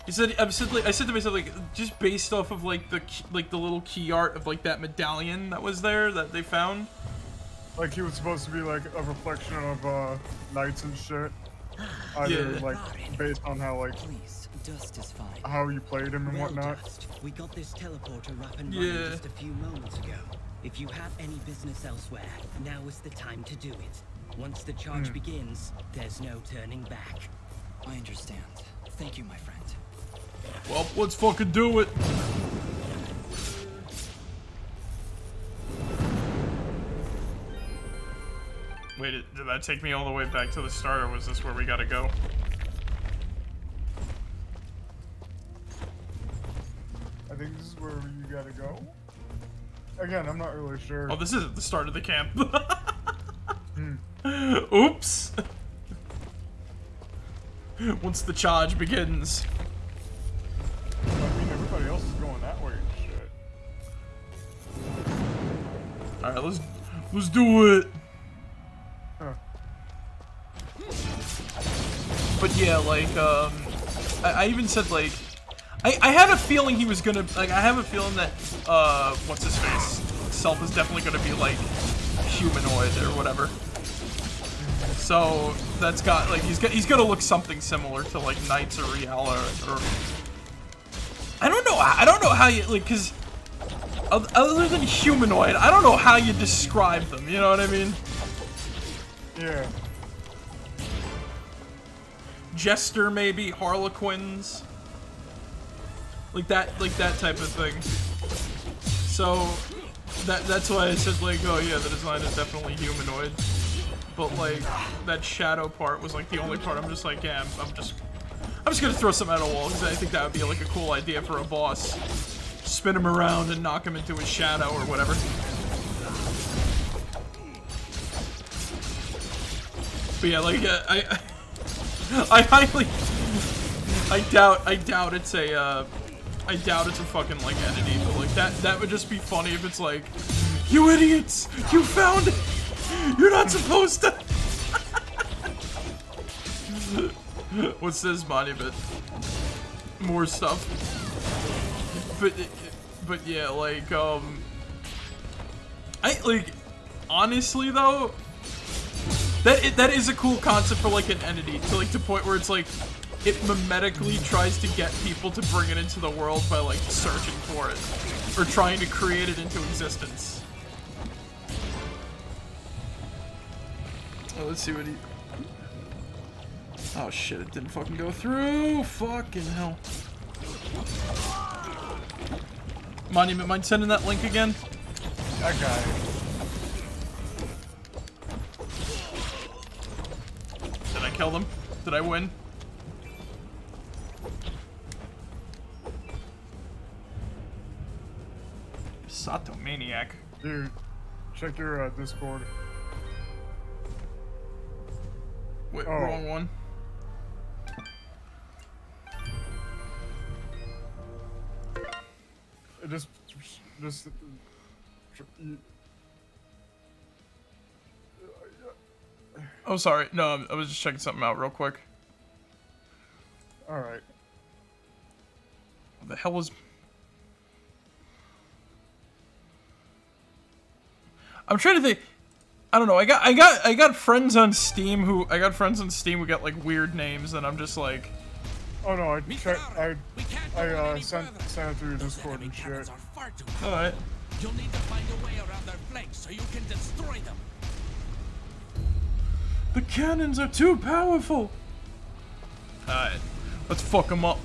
I said to myself, like, just based off of like the little key art of like that medallion that was there that they found. Like he was supposed to be like a reflection of knights and shit. Either like based on how like dust is fine. How you played him and whatnot. Dust. We got this teleporter up and running just a few moments ago. If you have any business elsewhere, now is the time to do it. Once the charge begins, there's no turning back. I understand. Thank you, my friend. Well, let's fucking do it. Wait, did that take me all the way back to the start, or was this where we gotta go? I think this is where you gotta go. Again, I'm not really sure. Oh, this isn't the start of the camp. Oops. Once the charge begins. I mean, everybody else is going that way and shit. Alright, let's do it. Huh. But yeah, like, I even said, like, I had a feeling he was gonna, like, I have a feeling that, what's his face? Self is definitely gonna be, like, humanoid or whatever. So, that's got, like, he's gonna look something similar to, like, Knights or Reala or I don't know how you, like, cause, other than humanoid, I don't know how you describe them, you know what I mean? Yeah. Jester, maybe, Harlequins. Like that type of thing. So, that's why I said, like, oh yeah, the design is definitely humanoid. But, like, that shadow part was, like, the only part I'm just like, yeah, I'm just gonna throw some at a wall, because I think that would be, like, a cool idea for a boss. Spin him around and knock him into his shadow or whatever. But yeah, like, I doubt it's a, I doubt it's a fucking, like, entity, but, like, that would just be funny if it's like, you idiots! You found it! You're not supposed to! What's this monument? More stuff. But yeah, like, honestly though, that is a cool concept for, like, an entity, to, like, the point where it's, like, it mimetically tries to get people to bring it into the world by, like, searching for it. Or trying to create it into existence. Oh, let's see what he... Oh shit, it didn't fucking go through! Fucking hell. Monument, mind sending that link again? I got it. Did I kill them? Did I win? Sato Maniac. Dude, check your Discord. Wait, wrong one. Just. Oh, sorry. No, I was just checking something out real quick. Alright. What the hell was... I'm trying to think. I don't know. I got friends on Steam who got like weird names, and I'm just like. Oh no! I sent it through your Discord and shit. All right. You'll need to find a way around their flanks so you can destroy them. The cannons are too powerful. All right, let's fuck them up.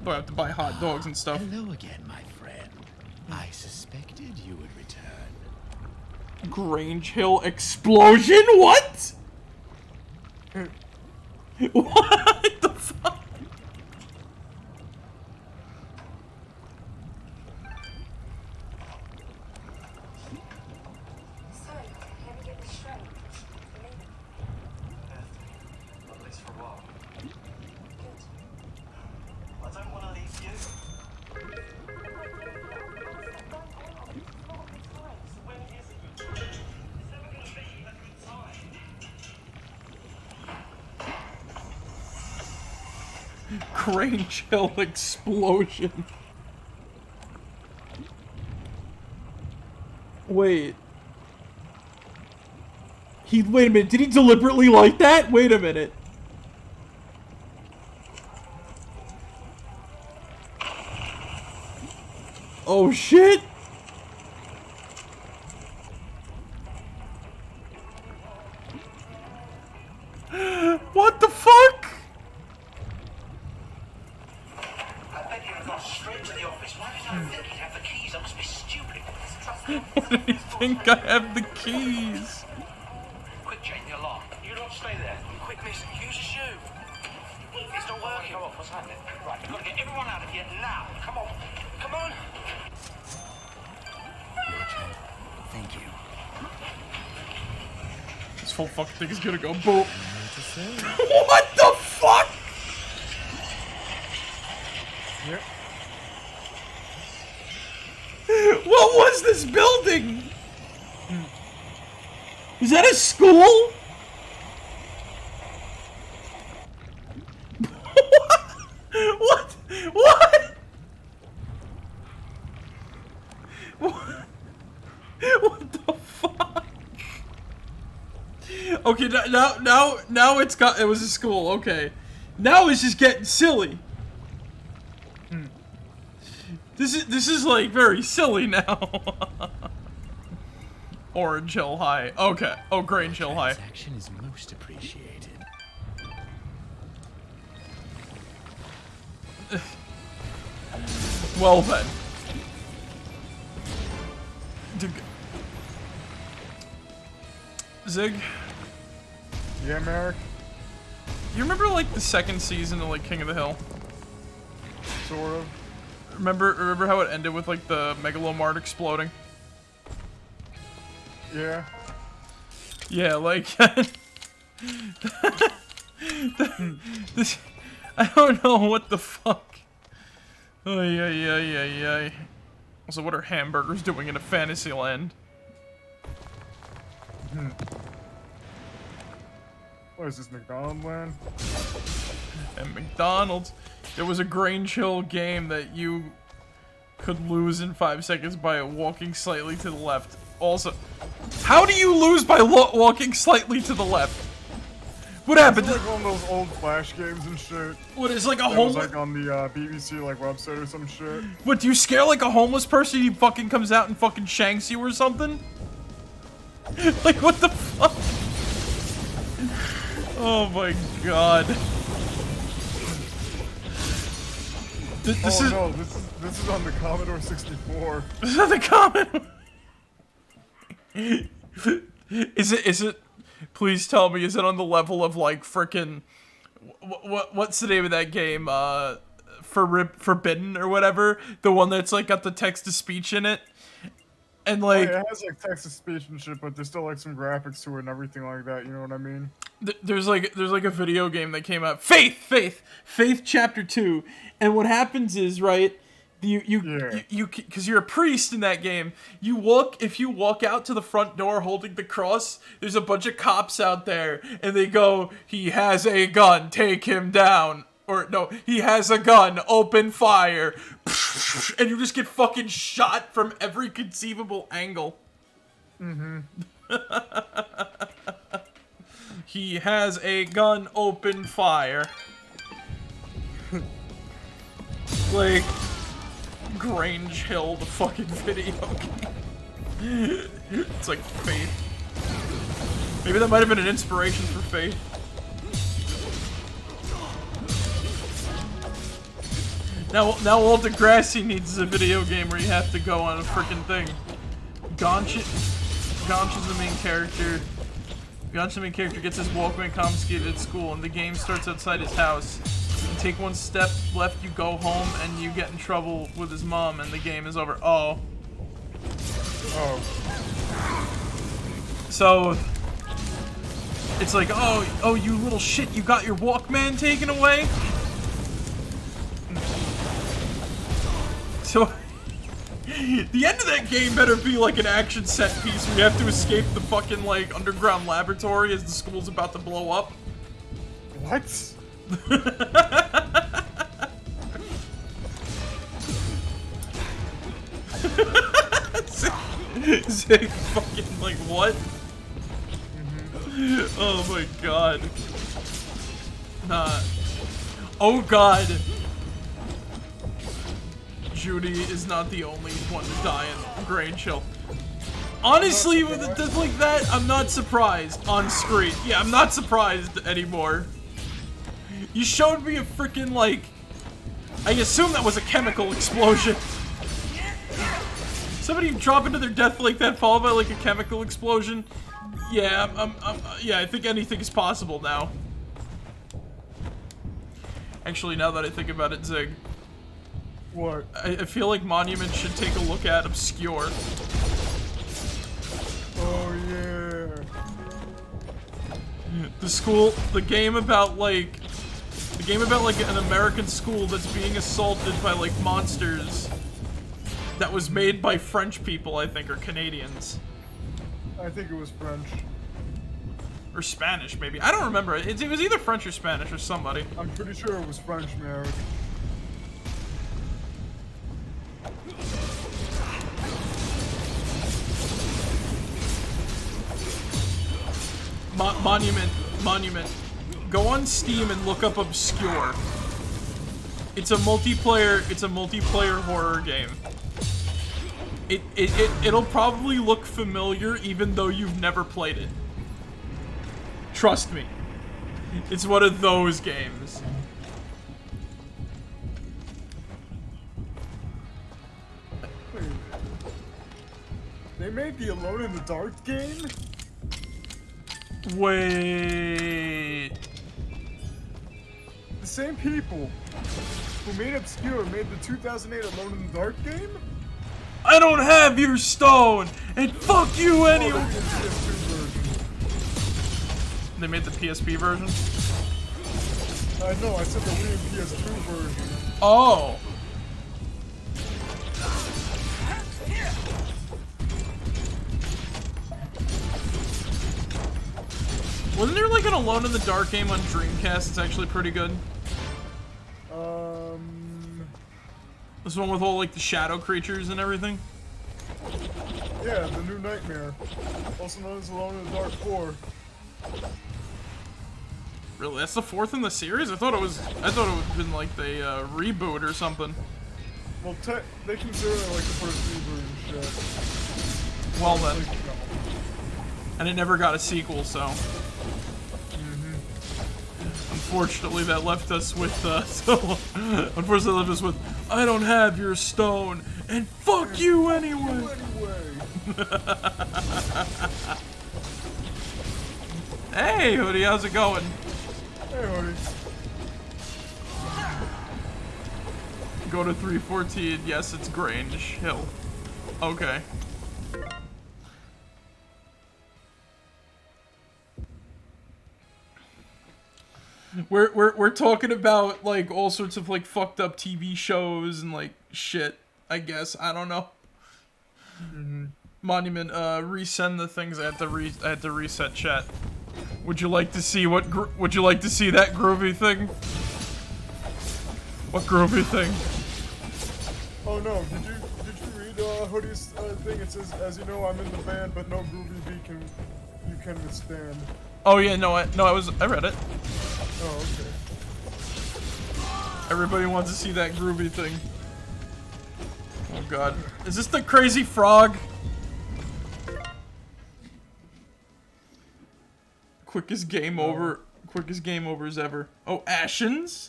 Do I have to buy hot dogs and stuff? Hello again, my friend. I suspected you would return. Grange Hill explosion? What? What the fuck? Grange Hill explosion. Wait. Wait a minute, did he deliberately like that? Wait a minute. Oh shit! What the fuck? Why do you think I have the keys? Quick, change the alarm. You don't stay there. Quick, listen, use a shoe. It's not working. Come on, what's happening? Right, we've got to get everyone out of here now. Come on. Come on. Thank you. This whole fucking thing is gonna go boom. What the fuck? Yep. What was this building? Is that a school? What? What? What the fuck? Okay, now it was a school. Okay, now it's just getting silly. This is like very silly now. Orange Hill High. Okay. Oh, Grange Hill High. Action is most appreciated. Well then. Zig? Yeah, Marek? You remember like the second season of like King of the Hill? Sort of. Remember how it ended with like the Megalomart exploding? Yeah. Yeah, like this. I don't know what the fuck. Ay. Also, what are hamburgers doing in a fantasy land? What is this, McDonald's land? And McDonald's. There was a Grange Hill game that you could lose in 5 seconds by walking slightly to the left. Also, how do you lose by walking slightly to the left? What happened? It's like one of those old Flash games and shit. What is like a homeless? homeless? Like on the BBC like website or some shit. What, do you scare like a homeless person? He fucking comes out and fucking shanks you or something? Like what the fuck? Oh my god. This is on the Commodore 64. This is on the Commodore. Is it? Please tell me, is it on the level of like frickin' what's the name of that game? Forbidden or whatever, the one that's like got the text to speech in it, and like it has like text to speech and shit, but there's still like some graphics to it and everything like that. You know what I mean? There's like a video game that came out, Faith Chapter 2, and what happens is, right, you because you're a priest in that game, if you walk out to the front door holding the cross, there's a bunch of cops out there, and they go, "He has a gun, take him down." Or no, "He has a gun, open fire." And you just get fucking shot from every conceivable angle. He has a gun, open fire. Like Grange Hill, the fucking video game. It's like Faith. Maybe that might have been an inspiration for Faith. Now all Degrassi needs is a video game where you have to go on a freaking thing. Gonch is the main character. Gonch, the main character, gets his Walkman confiscated at school, and the game starts outside his house. You take one step left, you go home, and you get in trouble with his mom, and the game is over. Oh. So it's like, oh, you little shit, you got your Walkman taken away? So, the end of that game better be like an action set piece where you have to escape the fucking, like, underground laboratory as the school's about to blow up. What? Zig fucking, like, what? Oh my god. Nah. Oh god. Judy is not the only one to die in Grange Hill. Honestly, with a death like that, I'm not surprised on screen. Yeah, I'm not surprised anymore. You showed me a freaking, like, I assume that was a chemical explosion. Somebody drop into their death like that, followed by like a chemical explosion. Yeah, yeah, I think anything is possible now. Actually, now that I think about it, Zig. What? I feel like Monument should take a look at Obscure. Oh yeah. The game about like an American school that's being assaulted by like monsters. That was made by French people, I think, or Canadians. I think it was French. Or Spanish, maybe. I don't remember. It was either French or Spanish or somebody. I'm pretty sure it was French, Marek. Monument. Go on Steam and look up Obscure. It's a multiplayer horror game. It'll probably look familiar even though you've never played it. Trust me. It's one of those games. Wait. They made the Alone in the Dark game? Wait. The same people who made Obscure made the 2008 Alone in the Dark game? I don't have your stone, and fuck you anyway. They made the PSP version. I know. I said the Wii and PS2 version. Oh. Wasn't there like an Alone in the Dark game on Dreamcast? It's actually pretty good. This one with all like the shadow creatures and everything. Yeah, the New Nightmare, also known as Alone in the Dark 4. Really, that's the 4th in the series? I thought it would have been like the reboot or something. Well, they consider it like the first reboot and shit. Well then. And it never got a sequel, so. Unfortunately, that left us with, unfortunately, left us with, I don't have your stone, and fuck you anyway! Hey, Hoodie, how's it going? Hey, Hoodie. Go to 314, yes, it's Grange Hill. Okay. We're talking about like all sorts of like fucked up TV shows and like shit. I guess I don't know. Monument, resend the things. I had to reset chat. Would you like to see would you like to see that groovy thing? What groovy thing? Oh no! Did you read Hoodie's thing? It says, "As you know, I'm in the band, but no groovy beat you can withstand." Oh yeah, no, I read it. Oh, okay. Everybody wants to see that groovy thing. Oh god. Is this the crazy frog? Quickest game overs ever. Oh, Ashens?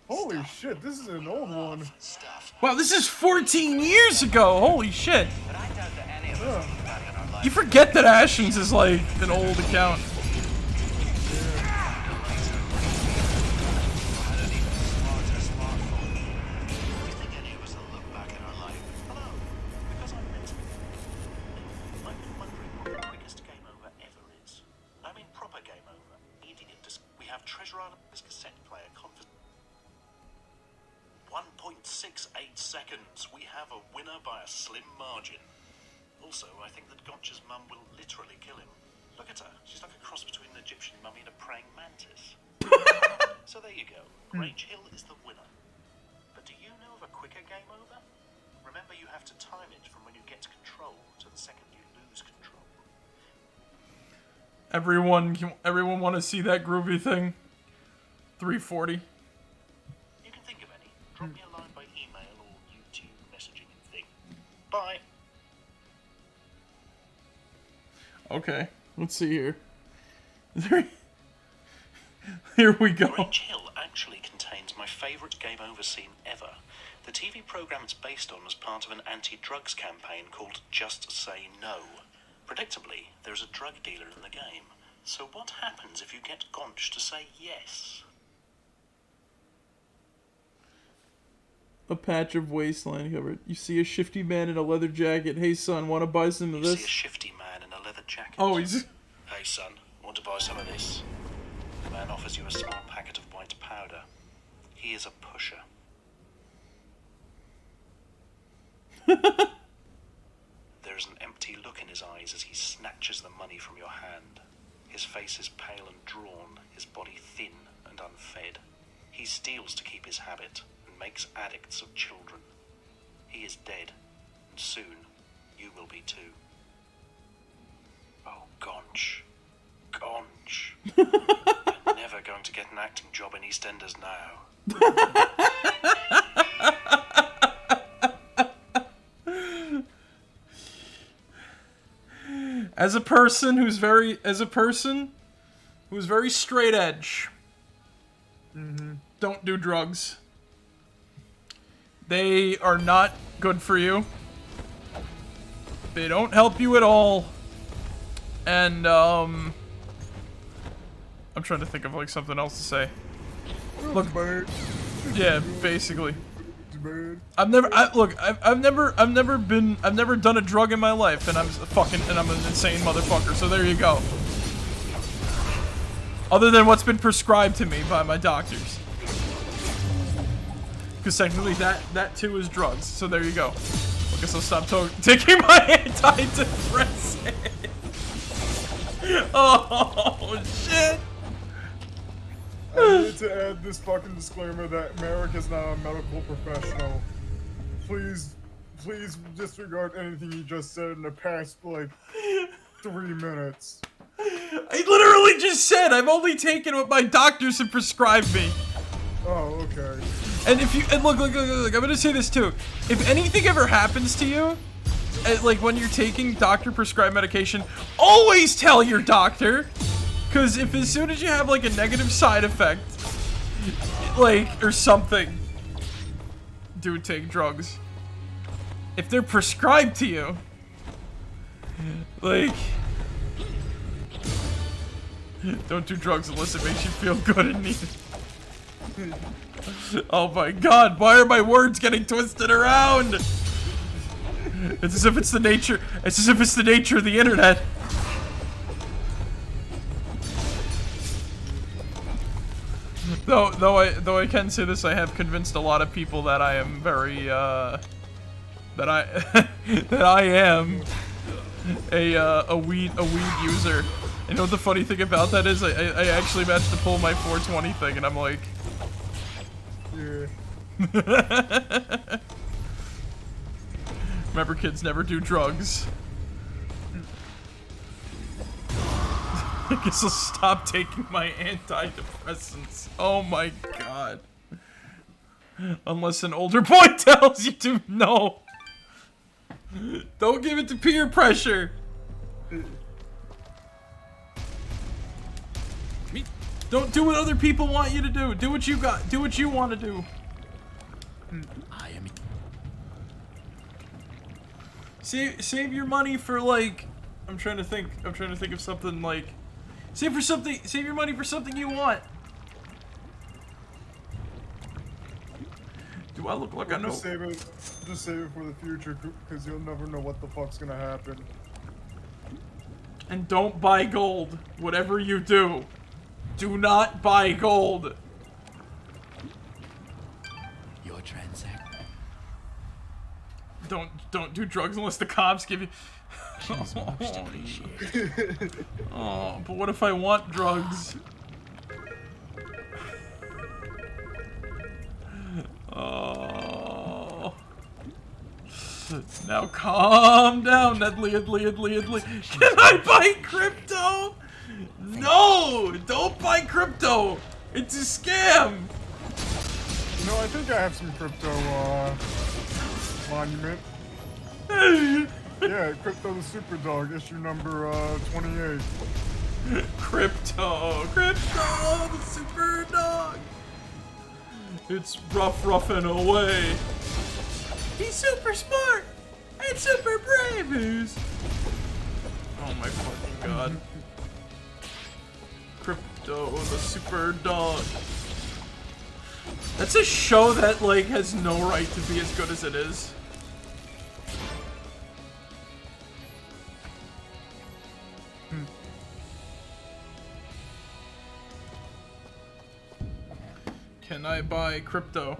Holy shit, this is an old one. Wow, this is 14 years ago! Holy shit! You forget that Ashens is like an old account. Seconds. We have a winner by a slim margin. Also, I think that Gotcha's mum will literally kill him. Look at her. She's like a cross between an Egyptian mummy and a praying mantis. So there you go. Grange Hill is the winner. But do you know of a quicker game over? Remember, you have to time it from when you get control to the second you lose control. Everyone want to see that groovy thing? 340. You can think of any. Drop me a line by email or YouTube messaging and thing. Bye. Okay, let's see here. Here we go. Grange Hill actually contains my favourite game over scene ever. The TV programme it's based on was part of an anti-drugs campaign called Just Say No. Predictably, there's a drug dealer in the game. So what happens if you get Gonch to say yes? A patch of waistline covered. You see a shifty man in a leather jacket. Hey son, want to buy some of this? You see a shifty man in a leather jacket. Oh, he's... Hey son, want to buy some of this? The man offers you a small packet of white powder. He is a pusher. There is an empty look in his eyes as he snatches the money from your hand. His face is pale and drawn, his body thin and unfed. He steals to keep his habit and makes addicts of children. He is dead, and soon you will be too. Oh, Gonch. Gonch. I'm never going to get an acting job in EastEnders now. As a person who's very straight edge. Don't do drugs. They are not good for you. They don't help you at all. And I'm trying to think of like something else to say. Look, yeah, basically. I've never done a drug in my life, and I'm an insane motherfucker. So there you go. Other than what's been prescribed to me by my doctors. Because technically that too is drugs. So there you go. I guess I'll stop taking my antidepressant. Oh, shit. I need to add this fucking disclaimer that Marek is not a medical professional. Please disregard anything you just said in the past, like, 3 minutes. I literally just said I've only taken what my doctors have prescribed me. Oh, okay. And if you, and look, I'm gonna say this too. If anything ever happens to you, like when you're taking doctor prescribed medication, always tell your doctor. Cause if as soon as you have like a negative side effect, like, or something, dude, take drugs. If they're prescribed to you, like, don't do drugs unless it makes you feel good and neat. Oh my god, why are my words getting twisted around? It's as if it's the nature, it's as if it's the nature of the internet. Though I can say this, I have convinced a lot of people that I am very, that I am a weed user. You know what the funny thing about that is? I actually managed to pull my 420 thing, and I'm like, yeah. Remember, kids, never do drugs. I guess I'll stop taking my antidepressants. Oh my god. Unless an older boy tells you to, no. Don't give it to peer pressure. Don't do what other people want you to do. Do what you got. Do what you want to do. I am. Save your money for like. I'm trying to think of something like. Save your money for something you want. Do I look like I know? Just save it for the future, because you'll never know what the fuck's gonna happen. And don't buy gold. Whatever you do, do not buy gold. Your transaction. Don't do drugs unless the cops give you. Oh, but what if I want drugs? Oh. Now calm down, Nedley. Can I buy crypto? No! Don't buy crypto! It's a scam! No, I think I have some crypto, monument. Yeah, Crypto the Super Dog, issue number, 28. Crypto the Super Dog! It's rough and away. He's super smart and super brave. Oh my fucking god. Crypto the Super Dog. That's a show that like has no right to be as good as it is. Can I buy crypto?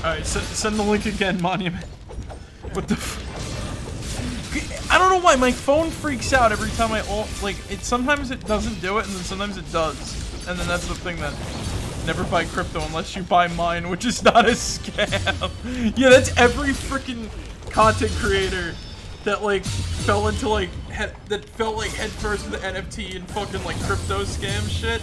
Alright, send the link again, Monument. What the I don't know why my phone freaks out every time sometimes it doesn't do it, and then sometimes it does. And then that's the thing that never buy crypto unless you buy mine, which is not a scam. Yeah, that's every freaking content creator that like fell into like head first into NFT and fucking like crypto scam shit.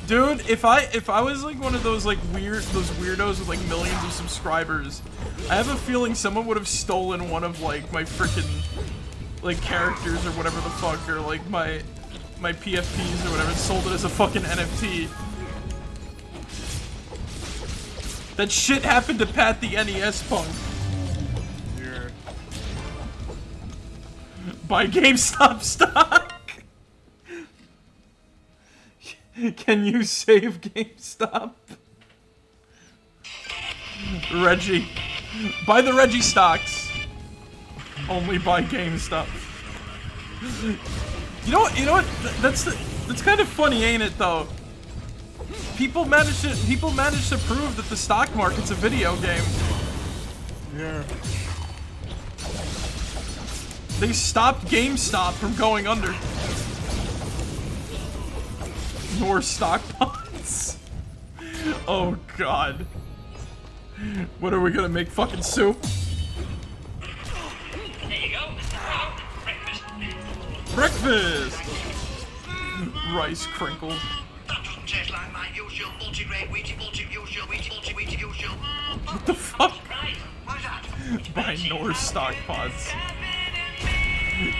Dude, if I was like one of those like those weirdos with like millions of subscribers, I have a feeling someone would have stolen one of like my freaking like characters or whatever the fuck, or like my PFPs or whatever, and sold it as a fucking NFT. That shit happened to Pat the NES punk. Yeah. Buy GameStop stock. Can you save GameStop? Reggie. Buy the Reggie stocks. Only buy GameStop. You know what? That's kind of funny, ain't it? Though. People manage to prove that the stock market's a video game. Yeah. They stopped GameStop from going under. Nor stock pots. Oh god. What are we gonna make, fucking soup? There you go. Breakfast. Breakfast! Rice crinkled. That doesn't taste like my usual multi-grade usual. What the fuck? What is that? Buy Norse stock pods.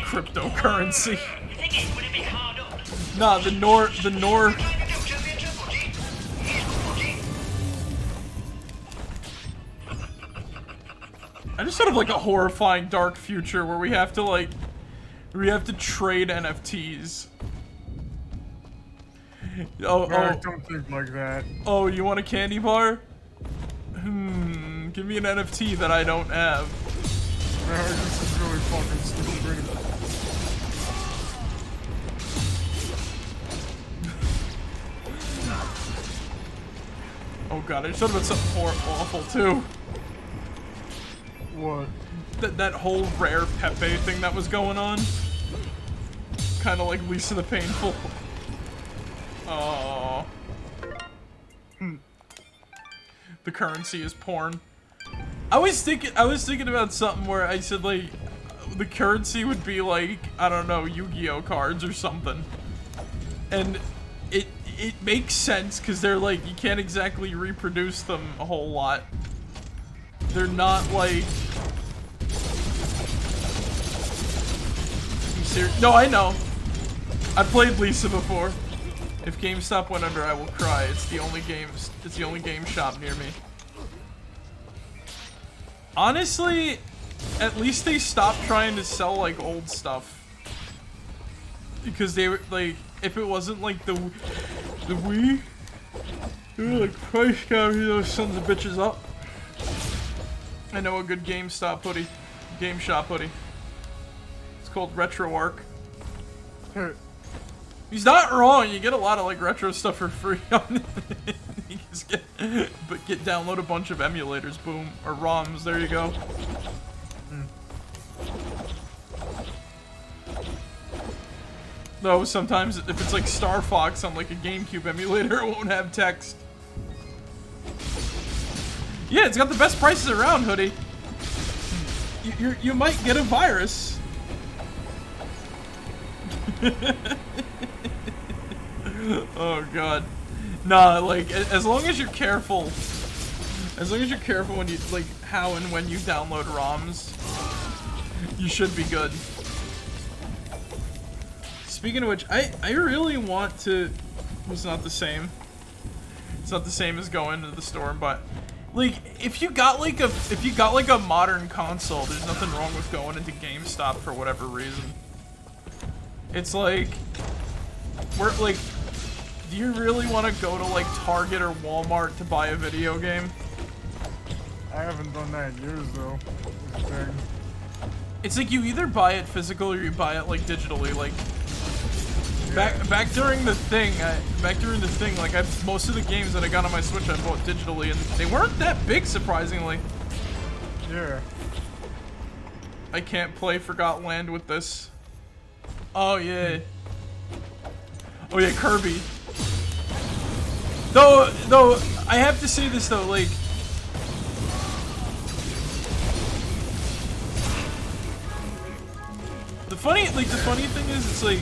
Cryptocurrency. You think it would have been hard up? Nah, the Nor. I just thought of like a horrifying dark future where we have to trade NFTs. Oh, I don't think like that. Oh, you want a candy bar? Give me an NFT that I don't have. This is really fucking stupid. Oh god, I just thought about something more awful too. What? That whole rare Pepe thing that was going on. Kind of like Lisa the Painful. Oh. The currency is porn. I was thinking about something where I said like the currency would be like, I don't know, Yu-Gi-Oh cards or something. And it makes sense because they're like, you can't exactly reproduce them a whole lot. They're not like... No, I know. I played Lisa before. If GameStop went under, I will cry. It's the only game shop near me. Honestly, at least they stopped trying to sell like old stuff. Because they were like, if it wasn't like the Wii, they were like price gouging those sons of bitches up. I know a good GameStop hoodie, GameShop hoodie. It's called RetroArch. He's not wrong. You get a lot of like retro stuff for free on it. You just get download a bunch of emulators, boom, or ROMs. There you go. Though sometimes if it's like Star Fox on like a GameCube emulator, it won't have text. Yeah, it's got the best prices around, hoodie. You might get a virus. Oh god. Nah, like as long as you're careful when you like how and when you download ROMs, you should be good. Speaking of which, I really want to. It's not the same. It's not the same as going to the store, but like if you got like a modern console, there's nothing wrong with going into GameStop for whatever reason. It's like we're like, do you really want to go to like Target or Walmart to buy a video game? I haven't done that in years though. That's the thing. It's like you either buy it physical or you buy it like digitally. Like back during the thing, like most of the games that I got on my Switch I bought digitally, and they weren't that big, surprisingly. Yeah. I can't play Forgotten Land with this. Oh yeah. Oh yeah, Kirby. Though I have to say this though, like the funny thing is, it's like,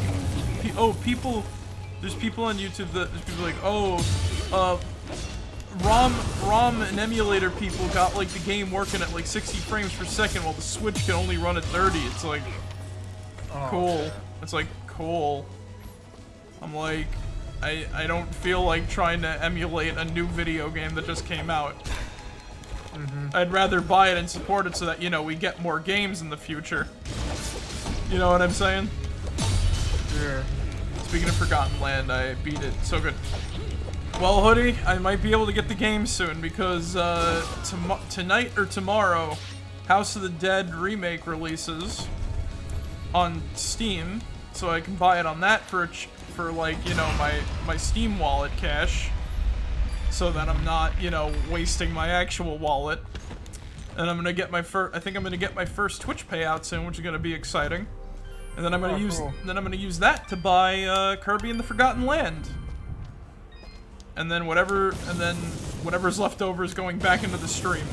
there's people on YouTube there's people like, ROM and emulator people got like the game working at like 60 frames per second while the Switch can only run at 30. It's like, cool. It's like, cool. I'm like, I don't feel like trying to emulate a new video game that just came out. I'd rather buy it and support it so that, you know, we get more games in the future. You know what I'm saying? Yeah. Speaking of Forgotten Land, I beat it. So good. Well, Hoodie, I might be able to get the game soon because tonight or tomorrow, House of the Dead remake releases. on Steam, so I can buy it on that for like, you know, my Steam wallet cash, so that I'm not, you know, wasting my actual wallet. And I'm gonna get my I think I'm gonna get my first Twitch payout soon, which is gonna be exciting. And then I'm gonna use that to buy Kirby and the Forgotten Land. And then whatever's left over is going back into the stream.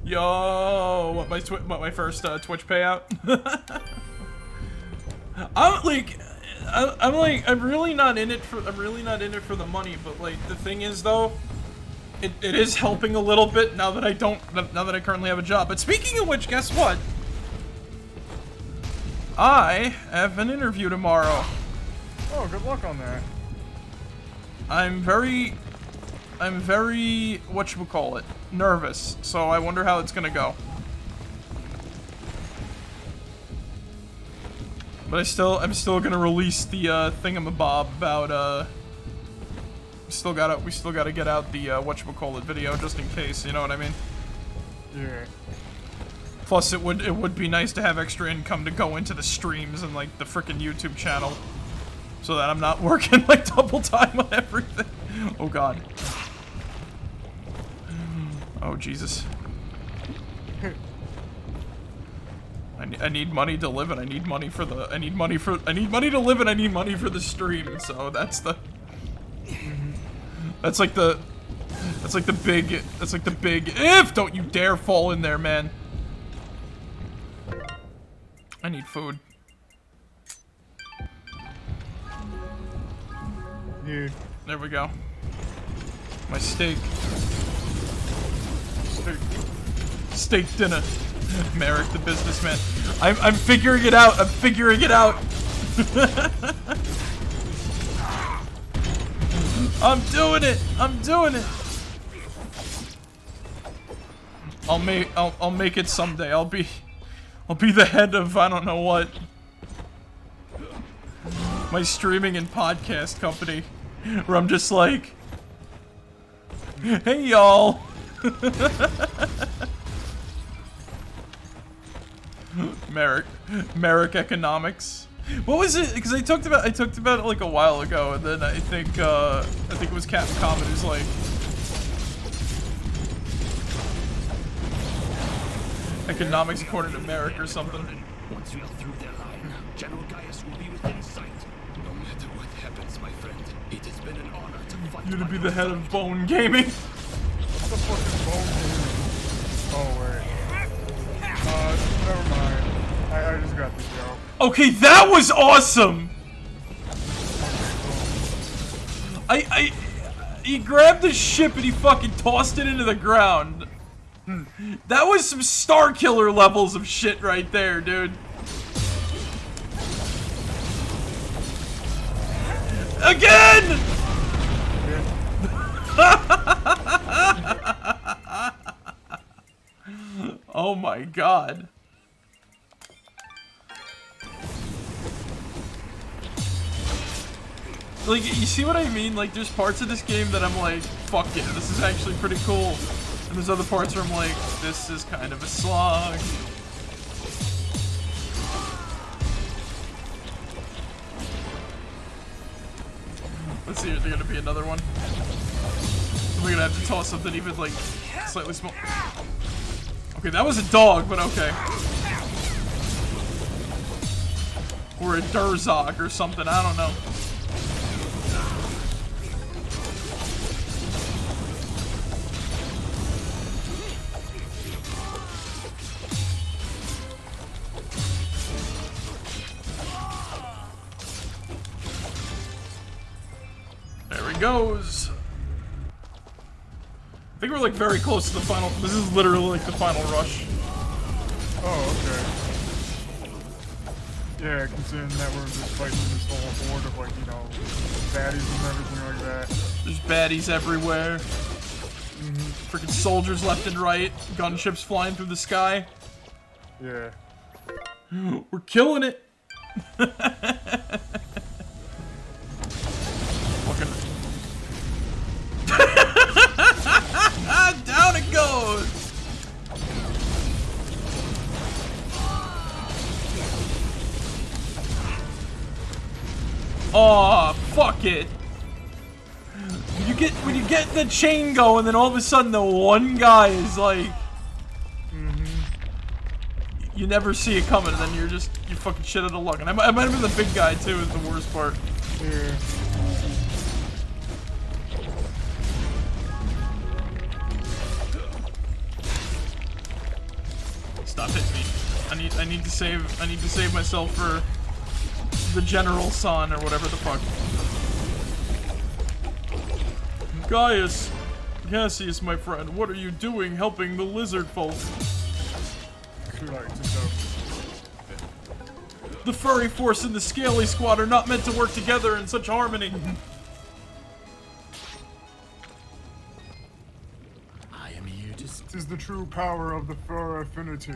Yo, what my first Twitch payout? I'm really not in it for the money, but like the thing is though, it is helping a little bit now that I currently have a job. But speaking of which, guess what? I have an interview tomorrow. Oh, good luck on that. I'm very whatchamacallit, nervous, so I wonder how it's gonna go. But I'm still gonna release the thingamabob about we still gotta get out the whatchamacallit video just in case, you know what I mean? Yeah. Plus it would be nice to have extra income to go into the streams and like the frickin' YouTube channel, so that I'm not working like double time on everything. Oh god. Oh Jesus. I need money to live and I need money to live and I need money for the stream, so that's like the big if don't you dare fall in there, man. I need food. Yeah. There we go. My steak. Steak dinner. Marek the businessman. I'm figuring it out. I'm figuring it out. I'm doing it. I'm doing it. I'll make it someday. I'll be the head of I don't know what. My streaming and podcast company, where I'm just like, hey y'all. Marek economics. What was it? Because I talked about it like a while ago, and then I think it was Captain Common who's like, economics according to Marek or something. Once we are through their line, General Gaius will be within sight. No matter what happens, my friend, it has been an honor to fight. You to be the head of Bone Gaming. What the fuck is Bone Gaming? Oh wait. Never mind. I just got the joke. Okay, that was awesome. He grabbed the ship and he fucking tossed it into the ground. That was some Star Killer levels of shit right there, dude. Again! Oh my god. Like, you see what I mean? Like, there's parts of this game that I'm like, fuck yeah, this is actually pretty cool. And there's other parts where I'm like, this is kind of a slog. Let's see, is there gonna be another one? We're gonna have to toss something even, like, slightly small. Okay, that was a dog, but okay. Or a Durzog or something, I don't know. There he goes. I think we're like very close to the final. This is literally like the final rush. Oh, okay. Yeah, considering that we're just fighting this whole horde of like, you know, baddies and everything like that. There's baddies everywhere. Freaking soldiers left and right. Gunships flying through the sky. Yeah. We're killing it. Oh, fuck it. When you get the chain going, then all of a sudden the one guy is like, you never see it coming, and then you fucking shit out of luck. And I might have been the big guy too. Is the worst part. Yeah. Stop hitting me. I need to save myself for the General Son or whatever the fuck. Gaius, Cassius, my friend, what are you doing helping the lizard folk? The furry force and the scaly squad are not meant to work together in such harmony. I am here to. This is the true power of the fur affinity.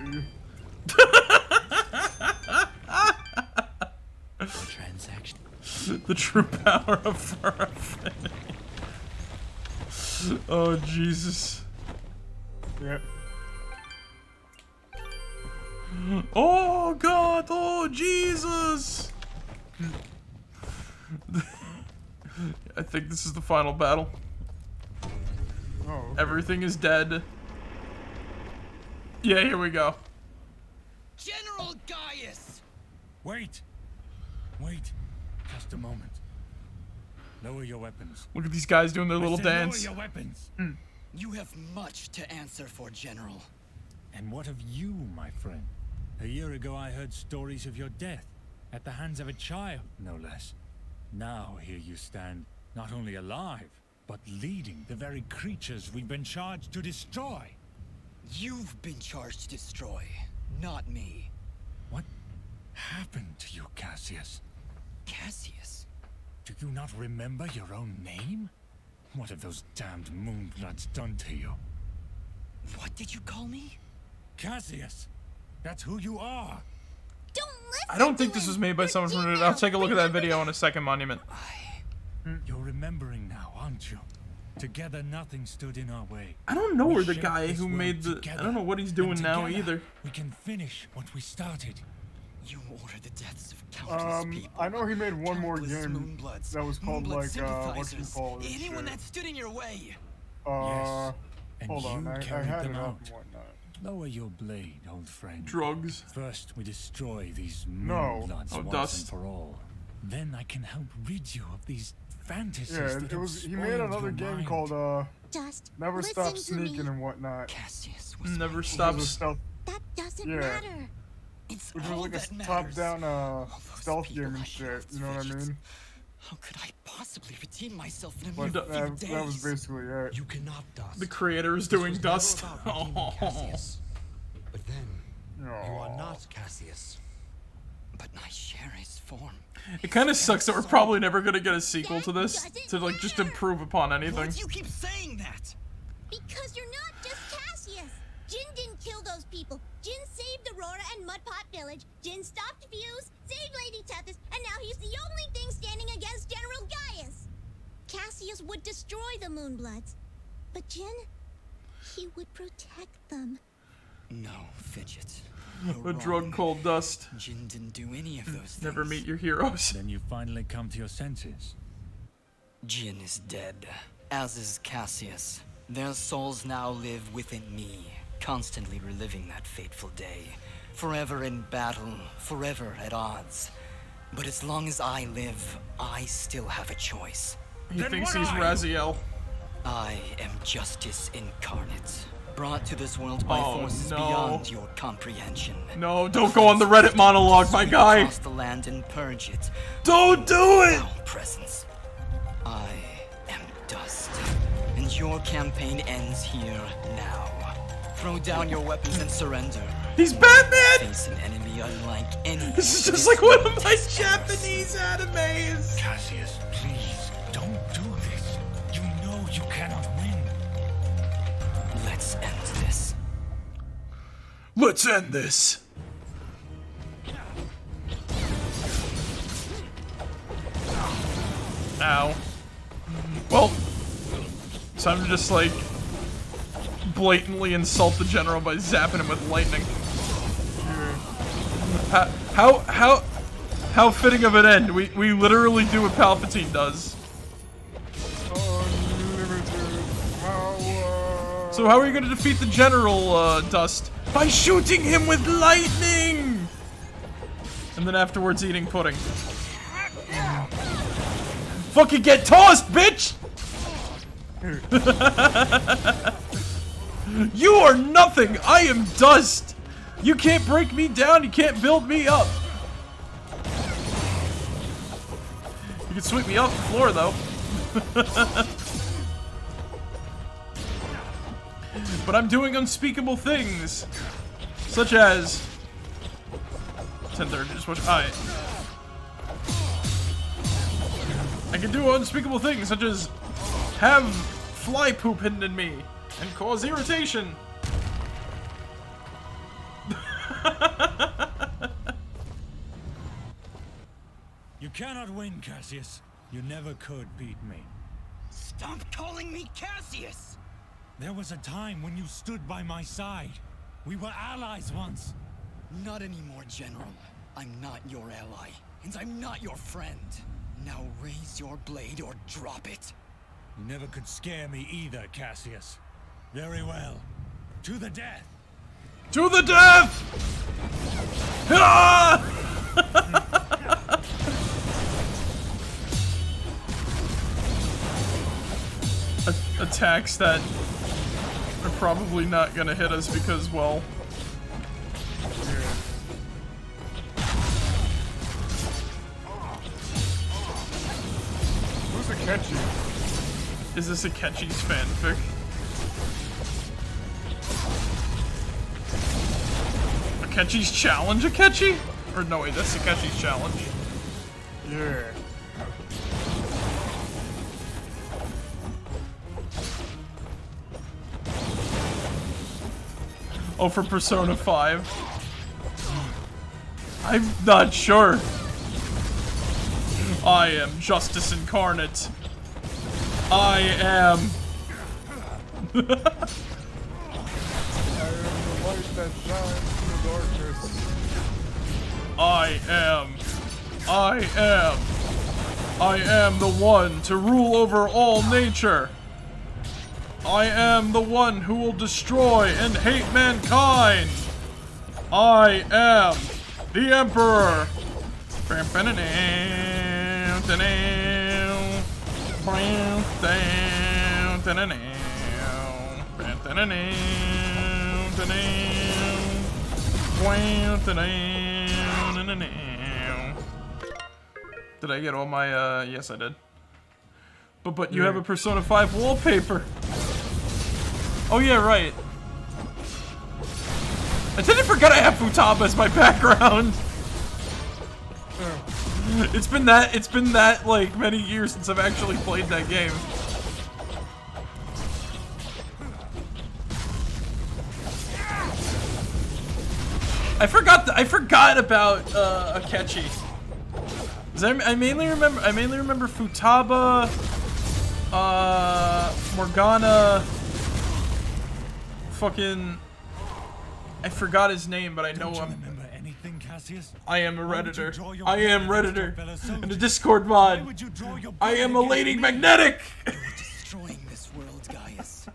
Transaction. The true power of fur affinity. Oh, Jesus. Yeah. Oh, God. Oh, Jesus. I think this is the final battle. Oh, okay. Everything is dead. Yeah, here we go. General Gaius! Wait! Wait. Just a moment. Lower your weapons. Look at these guys doing their little dance. Lower your weapons. You have much to answer for, General. And what of you, my friend? A year ago I heard stories of your death, at the hands of a child, no less. Now here you stand, not only alive, but leading the very creatures we've been charged to destroy. You've been charged to destroy, not me. What happened to you, Cassius? Cassius? Do you not remember your own name? What have those damned moonbloods done to you? What did you call me? Cassius! That's who you are! Don't listen. I don't think this was made by someone from it. I'll take a look at that video on a second monument. You're remembering now, aren't you? Together nothing stood in our way. I don't know where the shaped guy this who world made the... together, I don't know what he's doing and now together either. We can finish what we started. You ordered the deaths of countless people. I know he made one more Countless game Moonbloods, that was called Moonblood what you sympathizers, call it. anyone that stood in your way. Yes, and hold on, you I carried had them it up out. and whatnot. Lower your blade, old friend. Drugs. First, we destroy these No. moonbloods Oh, once dust. and for all. Then I can help rid you of these fantasies Yeah, that it have was. He made spoiled another your game mind. called Just Never listen Stop to Sneaking me. and whatnot. Cassius was Never my It stops. was a stealth, That doesn't Yeah. matter. It's which was all like that a matters. top-down All those stealth people game I and shit. killed You know what I fidgets. mean? How could I possibly redeem myself in a But mere few that days? was basically it. You cannot dust. The creator is This doing was never dust. about redeeming Cassius. But then, you are Aw. not Cassius. But I share his form. It kind of sucks that we're probably never gonna get a sequel to this to like just improve upon Why anything. do you keep saying that? Because you're not just Cassius. Jin didn't kill those people. Jin saved Aurora and Mudpot Village. Jin stopped Fuse, saved Lady Tethys, and now he's the only thing standing against General Gaius. Cassius would destroy the Moonbloods, but Jin, he would protect them. No, Fidget. A drug called dust. Jin didn't do any of those things. Never meet your heroes. Then you finally come to your senses. Jin is dead, as is Cassius. Their souls now live within me, constantly reliving that fateful day. Forever in battle, forever at odds. But as long as I live, I still have a choice. He thinks he's Raziel. I am justice incarnate, brought to this world by Oh, forces no. beyond your comprehension. No, don't go on the Reddit monologue, my guy. Across the land and purge it. Don't do it. Foul presence. I am dust, and your campaign ends here now. Throw down your weapons and surrender. He's Batman. Face an enemy unlike any. This is just like one of my Japanese animes. Cassius, please, don't do this. You know you cannot win. Let's end this. Let's end this. Ow. Well, time to just like blatantly insult the general by zapping him with lightning. How fitting of an end. We literally do what Palpatine does. Unlimited power. So how are you gonna defeat the General, Dust? By shooting him with lightning! And then afterwards eating pudding. Fucking get tossed, bitch! You are nothing! I am dust! You can't break me down, you can't build me up! You can sweep me off the floor, though. But I'm doing unspeakable things. Such as... 10:30, just watch... I can do unspeakable things, such as... have fly poop hidden in me. And cause irritation. You cannot win, Cassius. You never could beat me. Stop calling me Cassius! There was a time when you stood by my side. We were allies once. Not anymore, General. I'm not your ally, and I'm not your friend. Now raise your blade or drop it. You never could scare me either, Cassius. Very well. To the death! To the death! Ah! Attacks that are probably not gonna hit us because, well... Who's Akechi? Is this Akechi's fanfic? Akechi's challenge, Akechi? Or no, wait, that's Akechi's challenge. Yeah. Oh, for Persona 5. I'm not sure. I am Justice Incarnate. I am... I am the light that shines in the darkness. I am the one to rule over all nature. I am the one who will destroy and hate mankind. I am the Emperor. Did I get all my, yes I did. But you have a Persona 5 wallpaper. Oh yeah, right. I didn't forget I have Futaba as my background. It's been that like many years since I've actually played that game. I forgot about Akechi. I mainly remember Futaba, Morgana, fucking I forgot his name, but I know him. Remember anything, Cassius? I am a Redditor. I am Redditor. In the Discord mod. I am a Lady Magnetic! You're destroying this world, Gaius.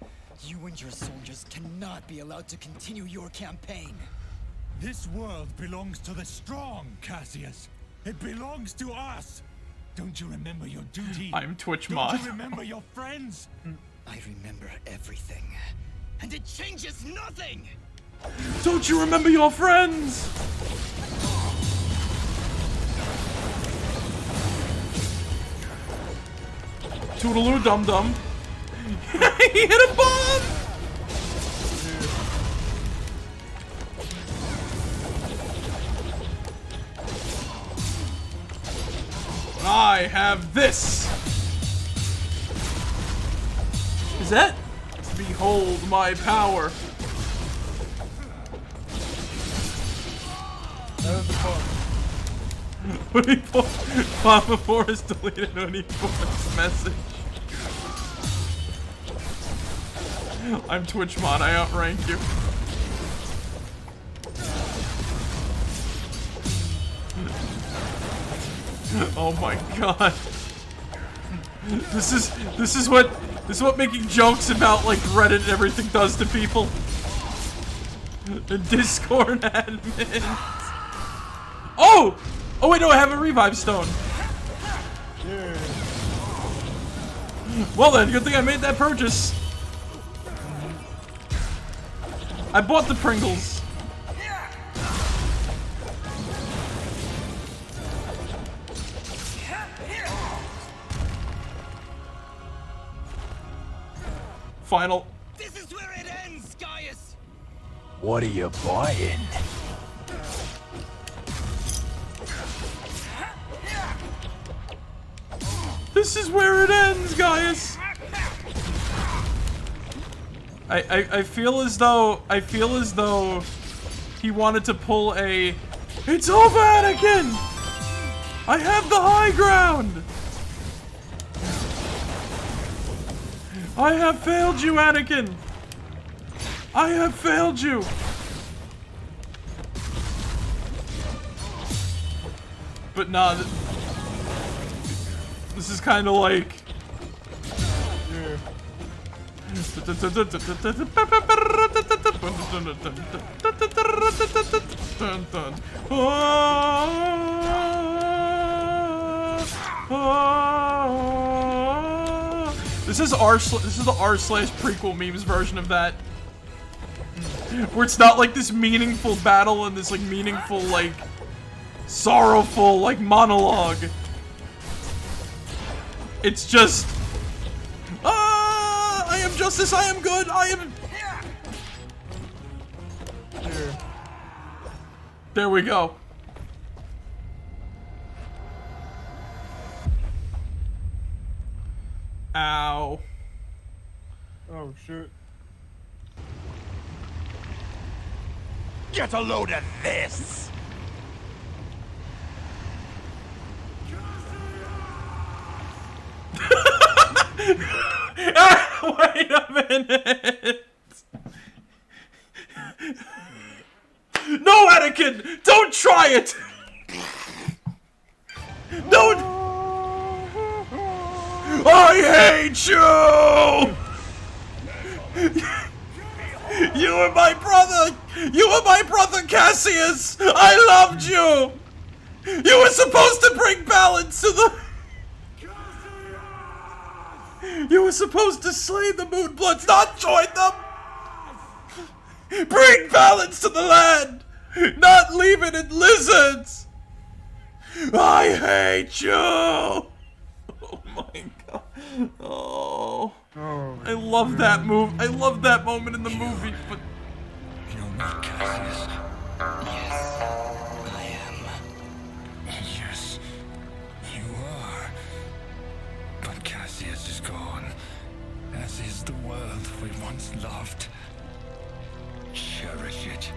You and your soldiers cannot be allowed to continue your campaign. This world belongs to the strong, Cassius. It belongs to us. Don't you remember your duty? I'm Twitch mod. Don't you remember your friends? I remember everything. And it changes nothing! Don't you remember your friends? Toodaloo dum dum. He hit a bomb! I have this! Is that? Behold my power. That was the fun. Mama Forrest deleted Uniform's message. I'm Twitch mod, I outrank you. Oh my god. This is what making jokes about like Reddit and everything does to people. The Discord admins. Oh! Oh wait, no, I have a revive stone. Yeah. Well then, good thing I made that purchase. I bought the Pringles. Final. This is where it ends, Gaius! What are you buying? This is where it ends, Gaius. I feel as though he wanted to pull a "It's over, Anakin! I have the high ground! I have failed you, Anakin! I have failed you!" But nah, this is kind of like... This is the r// prequel memes version of that. Where it's not like this meaningful battle and this like meaningful like sorrowful like monologue. It's just I am justice, I am good, I am... There we go. Ow. Oh shit. Get a load of this! Wait a minute! No, Anakin! Don't try it! Don't! I hate you! You were my brother! You were my brother, Cassius! I loved you! You were supposed to bring balance to the... You were supposed to slay the Moonbloods, not join them! Bring balance to the land! Not leave it in lizards! I hate you! Oh my god. Oh. I love that move. I love that moment in the movie, but... You're not Cassius. Yes, I am. Yes, you are. But Cassius is gone, as is the world we once loved. Cherish it.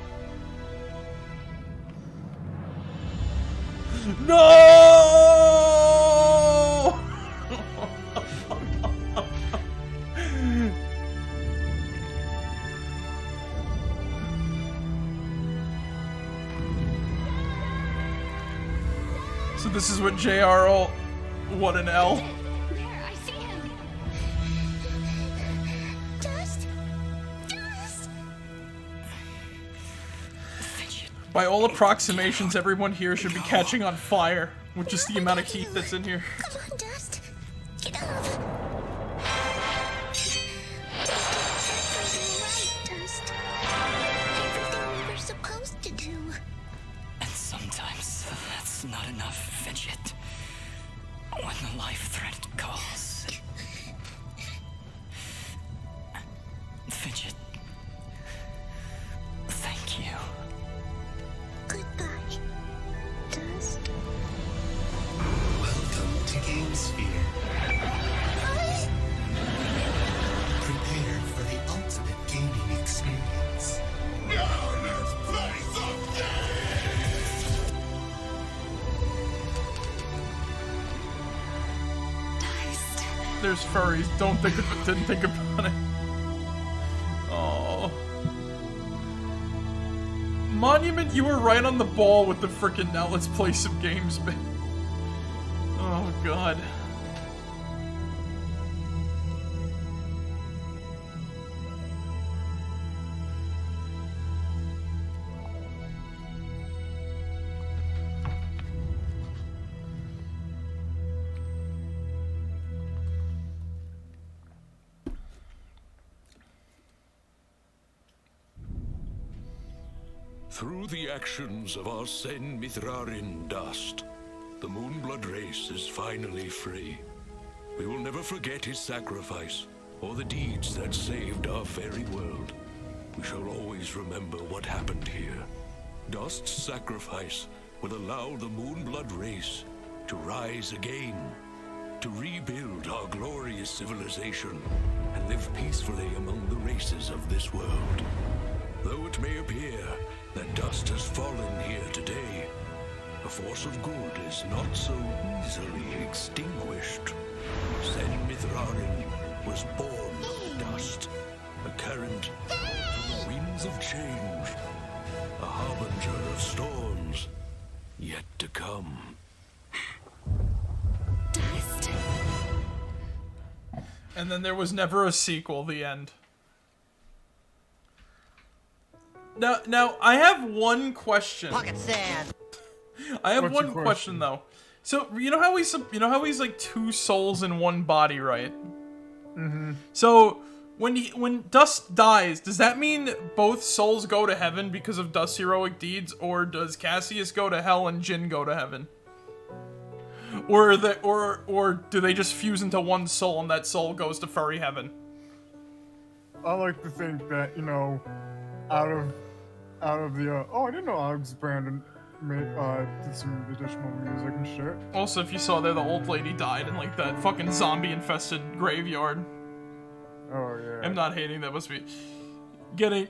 No! So this is what JR what an L. There, I see him. Dust? Dust! By all approximations, everyone here should be catching on fire, with just the amount of heat that's in here. Come on, Dust. Get up. Dust. Everything we were supposed to do. And sometimes that's not enough, Fidget. When the life threat calls. Fidget. Thank you. Goodbye, Dust. Welcome to GameSphere. Prepare for the ultimate gaming experience. Now let's play some games! There's furries. Didn't think about it. Oh. Monument, you were right on the ball with the frickin' now let's play some games, man. God. Through the actions of our Sen Mithrarin dust, the Moonblood race is finally free. We will never forget his sacrifice, or the deeds that saved our very world. We shall always remember what happened here. Dust's sacrifice will allow the Moonblood race to rise again, to rebuild our glorious civilization, and live peacefully among the races of this world. Though it may appear that dust has fallen here today, a force of good is not so easily extinguished. Sen Mithrarin was born of dust, a current from the winds of change, a harbinger of storms yet to come. Dust. And then there was never a sequel, the end. Now, I have one question. Pocket sand. I have What's one your question though. So you know how he's like two souls in one body, right? Mm-hmm. So when Dust dies, does that mean both souls go to heaven because of Dust's heroic deeds, or does Cassius go to hell and Jin go to heaven? Or do they just fuse into one soul and that soul goes to furry heaven? I like to think that, you know, out of the oh, I didn't know Alex Brandon did some additional music and shit. Also, if you saw there, the old lady died in like that fucking zombie-infested graveyard. Oh yeah. I'm not hating, that must be getting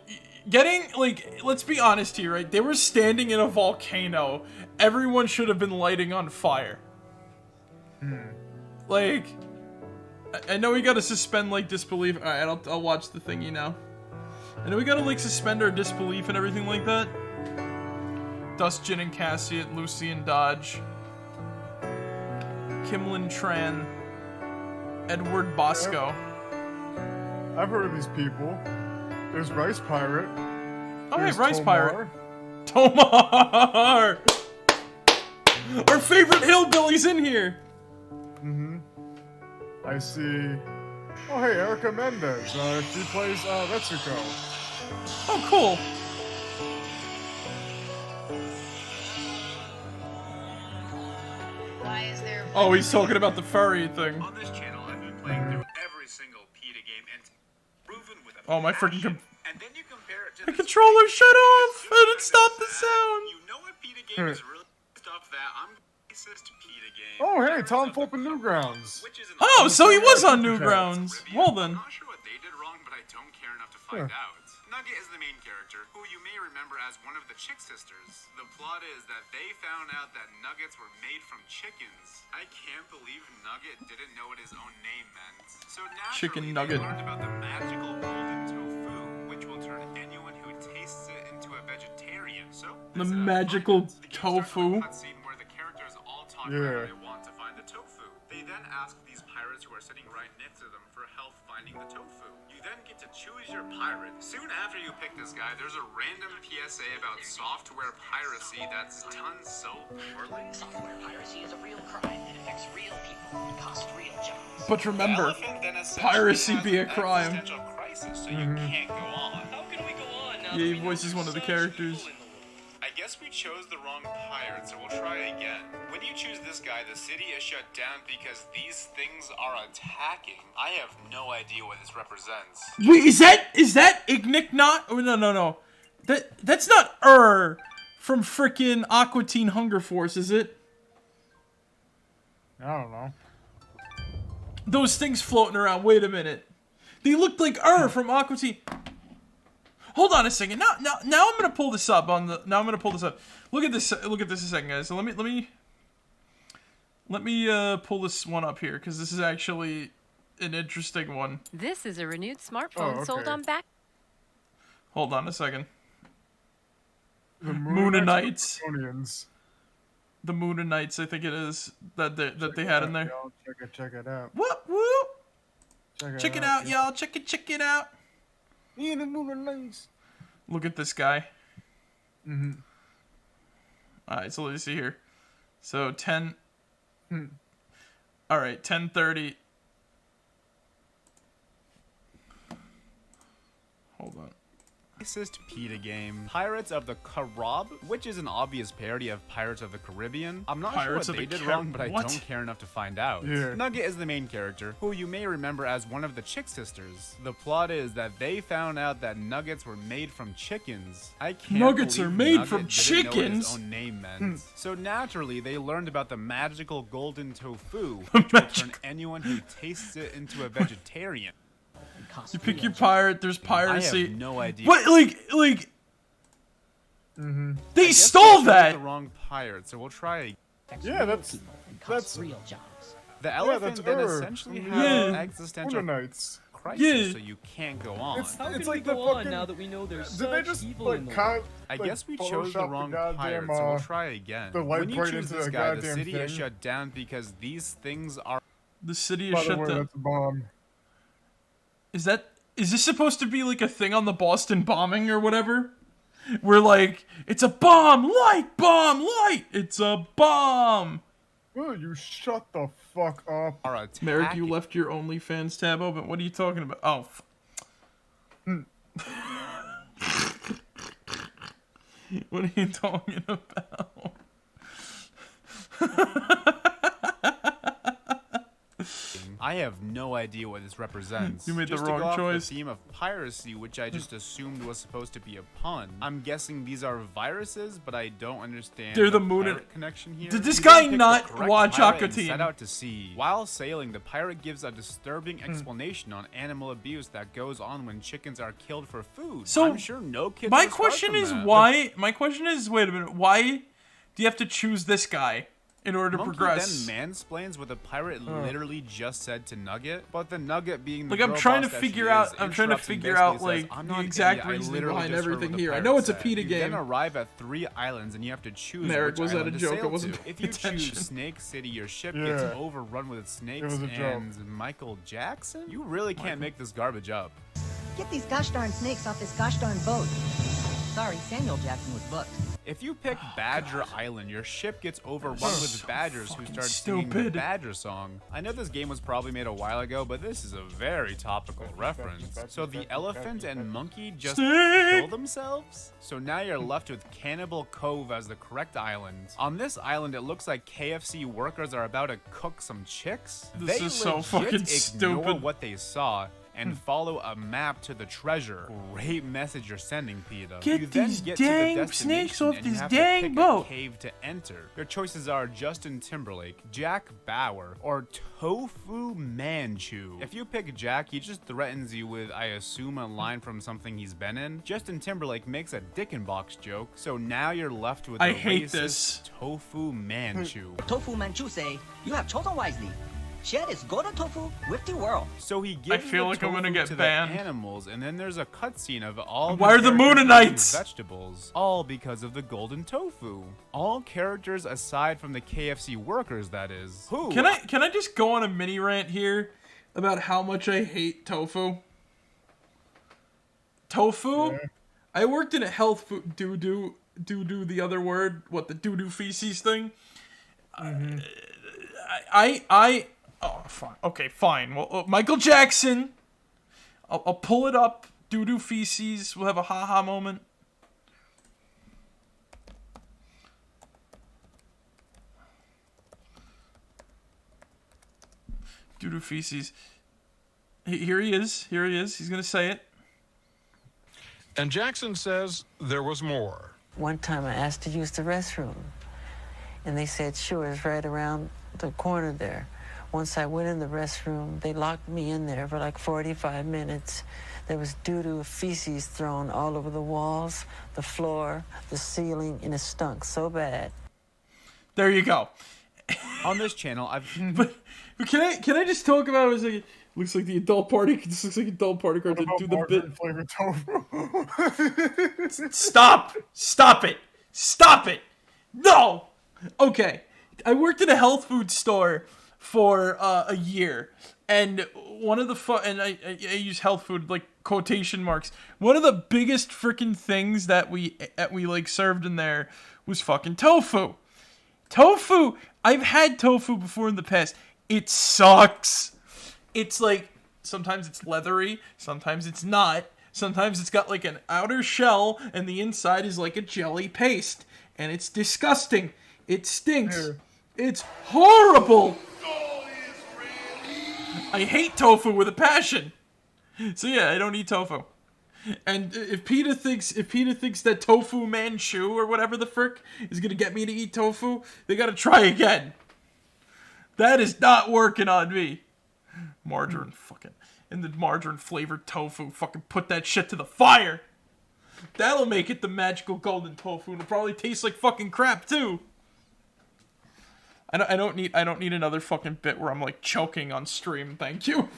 like, let's be honest here, right? They were standing in a volcano. Everyone should have been lighting on fire. Like, I know we gotta suspend like disbelief. All right, I'll watch the thingy now. I know we gotta like suspend our disbelief and everything like that. Dust, Jin and Cassiet, Lucy and Dodge, Kimlin Tran, Edward Bosco. I've heard of these people. There's Rice Pirate. Oh, hey, There's Rice Tomar. Pirate. Tomar! Our favorite hillbilly's in here. Mm-hmm. I see. Oh, hey, Erica Mendez. She plays Retsuko. Oh, cool. Why is there... Oh, he's talking about the furry thing. On this channel, I've been playing through every single PETA game and proven with a Oh, my freaking and then you compare it to my controller shut off! I didn't stop the sound! You know what PETA game is really stuff that I'm racist PETA game. Oh, hey, Tom Fulp in Newgrounds. Oh, so he was on Newgrounds. Well then. I'm not sure what they did wrong, but I don't care enough to find out. Nugget is the main character, who you may remember as one of the Chick Sisters. The plot is that they found out that nuggets were made from chickens. I can't believe Nugget didn't know what his own name meant. So naturally, Chicken they nugget. learned about the magical golden tofu, which will turn anyone who tastes it into a vegetarian. So The magical tofu. cutscene where the characters all talk about how they want to find the tofu. They then ask these pirates who are sitting right next to them for help finding the tofu. You then get to choose your pirate. Soon after you pick this guy, there's a random PSA about software piracy that's done so poorly. Software piracy is a real crime. It affects real people and costs real jobs. But remember, piracy be a crime. Crisis, so you can't go on. How can we go on now? Yeah, he voices one of the characters. I guess we chose the wrong pirate, so we'll try again. When you choose this guy, the city is shut down because these things are attacking. I have no idea what this represents. Wait, is that Ignic not? Oh, no. That's not from frickin' Aqua Teen Hunger Force, is it? I don't know. Those things floating around. Wait a minute. They looked like from Aqua Teen. Hold on a second. Now I'm gonna pull this up on the. Now I'm gonna pull this up. Look at this. Look at this a second, guys. So let me pull this one up here because this is actually an interesting one. This is a renewed smartphone sold on back. Hold on a second. The Moonanites. The Moonanites, I think it is, that they had in there. Y'all. Check it out. Whoop whoop. Check it out, y'all. Check it out. Yeah, the Moonanites. Look at this guy. Mm-hmm. Alright, so let's see here. So 10. Alright, 10:30. Hold on. Racist PETA game, Pirates of the Carib, which is an obvious parody of Pirates of the Caribbean. I'm not Pirates sure of what they the did wrong, but I what? don't care enough to find out. Yeah. Nugget is the main character, who you may remember as one of the Chick sisters. The plot is that they found out that nuggets were made from chickens. I can't Nuggets believe are made Nugget from didn't know what chickens? his own name meant. So naturally, they learned about the magical golden tofu, which will turn anyone who tastes it into a vegetarian. You pick your pirate, there's piracy. I have no idea. What, like... Mm-hmm. They stole that! The wrong pirate, so we'll try. Yeah, that's real jobs. The elephant that's then Ur. essentially Yeah. has an existential Moonanites. crisis, Yeah. so you can't go on. It's How can like we the go on fucking. now that we know there's Did they such just evil in like the world? I like, guess we chose the Photoshop wrong goddamn, pirate, so we'll try again. the light When you bright choose into this the guy, the goddamn city is thing? shut down because these things are. The city By is the shut way, down. that's a bomb. Is this supposed to be like a thing on the Boston bombing or whatever? Where like, it's a bomb, light! It's a bomb! Will you shut the fuck up? Marek, you left your OnlyFans tab open. What are you talking about? Oh. What are you talking about? I have no idea what this represents. You made the Just to wrong go off choice. The theme of piracy, which I just assumed was supposed to be a pun. I'm guessing these are viruses, but I don't understand. They're the pirate connection here. Did this You guy then pick the not correct watch pirate and Aqua Teen? Set out to sea. While sailing, the pirate gives a disturbing explanation on animal abuse that goes on when chickens are killed for food. So, I'm sure no kids. My are scarred question from is that. why. My question is, wait a minute. Why do you have to choose this guy in order to Monkey progress? then mansplains what the pirate literally just said to Nugget, but the Nugget being the Like, I'm girl trying boss to that figure she out- is, I'm trying to interrupts and figure basically out, says, like, "I'm the not an exact idiot, I reasoning literally behind just heard everything what the here. I pirate know it's a said." PETA You then game. arrive at 3 islands and you have to choose Marek, which was that a island to joke? I sail wasn't to. paying If you attention. choose Snake City, your ship Yeah. gets overrun with snakes was a joke. and Michael Jackson? You really can't make this garbage up. Get these gosh darn snakes off this gosh darn boat. Sorry, Samuel Jackson was booked. If you pick Badger Island, your ship gets overrun with badgers who start singing the stupid. Badger song. I know this game was probably made a while ago, but this is a very topical reference. So the elephant and monkey just kill themselves? So now you're left with Cannibal Cove as the correct island. On this island, it looks like KFC workers are about to cook some chicks. This They is so legit fucking ignore stupid. what they saw and follow a map to the treasure. Great message you're sending, PETA. Get You then these get to the dang destination snakes off and you this have to dang pick boat. a cave to enter. Your choices are Justin Timberlake, Jack Bauer, or Tofu Manchu. If you pick Jack, he just threatens you with, I assume, a line from something he's been in. Justin Timberlake makes a dick in box joke, so now you're left with I the hate racist this. Tofu Manchu. Tofu Manchu say, you have chosen wisely. Share this golden tofu with the world. So he gives feel the like I'm gonna tofu get to banned. the animals, and then there's a cutscene of all Why are the characters Moonanites? eating vegetables, all because of the golden tofu. All characters aside from the KFC workers, that is. Who? Can I just go on a mini rant here about how much I hate tofu? Tofu? Yeah. I worked in a health food doo-doo the other word, what, the doo-doo feces thing? Oh, fine. Okay, fine. Well, Michael Jackson. I'll pull it up. Doo-doo feces. We'll have a ha-ha moment. Doo-doo feces. Here he is. Here he is. He's gonna say it. And Jackson says there was more. One time I asked to use the restroom, and they said, sure, it's right around the corner there. Once I went in the restroom, they locked me in there for like 45 minutes. There was doo-doo feces thrown all over the walls, the floor, the ceiling, and it stunk so bad. There you go. On this channel, I've... But can I just talk about it? Like, looks like the adult party. This looks like adult party card to do the bit. Flavored tofu. Stop! Stop it! Stop it! No! Okay, I worked at a health food store for a year, and one of the and I use health food like quotation marks. One of the biggest freaking things that we like served in there was fucking tofu. Tofu. I've had tofu before in the past. It sucks. It's like sometimes it's leathery, sometimes it's not. Sometimes it's got like an outer shell and the inside is like a jelly paste, and it's disgusting. It stinks. It's horrible. I hate tofu with a passion. So yeah, I don't eat tofu. And if PETA thinks that Tofu Manchu or whatever the frick is gonna get me to eat tofu, they gotta try again. That is not working on me. Margarine fucking and the margarine flavored tofu, fucking put that shit to the fire. That'll make it the magical golden tofu, and it'll probably taste like fucking crap too. I don't need another fucking bit where I'm like choking on stream. Thank you.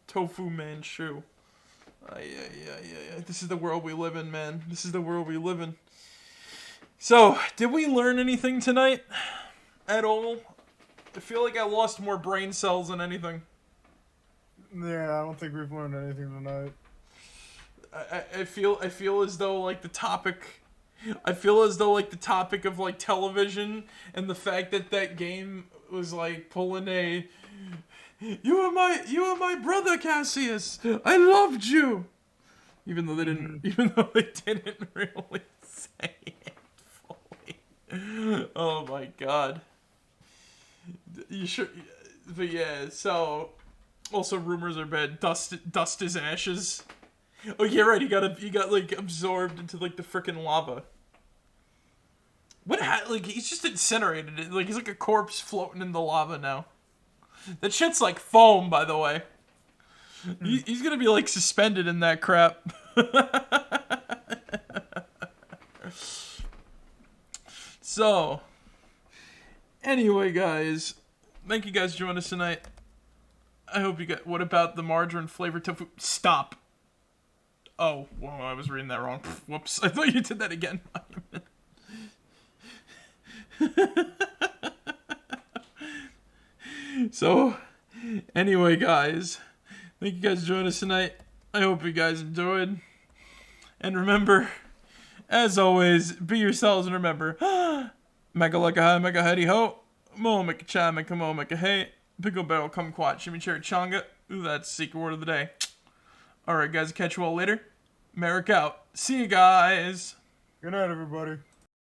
Tofu Manchu. Yeah. This is the world we live in, man. This is the world we live in. So, did we learn anything tonight? At all? I feel like I lost more brain cells than anything. Yeah, I don't think we've learned anything tonight. I feel as though like the topic of like television and the fact that game was like pulling a you are my brother, Cassius. I loved you. Even though they didn't really say it fully. Oh my god. You sure? But yeah, so also rumors are bad. Dust is ashes. Oh yeah, right. He got like absorbed into like the frickin' lava. What? Like he's just incinerated. Like he's like a corpse floating in the lava now. That shit's like foam, by the way. He's gonna be like suspended in that crap. So, anyway, guys, thank you guys for joining us tonight. I hope you got. What about the margarine flavored tofu? Stop. Oh, well, I was reading that wrong. Whoops. I thought you did that again. So, anyway, guys, thank you guys for joining us tonight. I hope you guys enjoyed. And remember, as always, be yourselves and remember, mega like a high, mega heady ho, mo make a chai, make a mo, make a hey, pickle barrel, come quat, shimmy cherry chonga. Ooh, that's the secret word of the day. Alright, guys, catch you all later. Marek out. See you guys. Good night, everybody.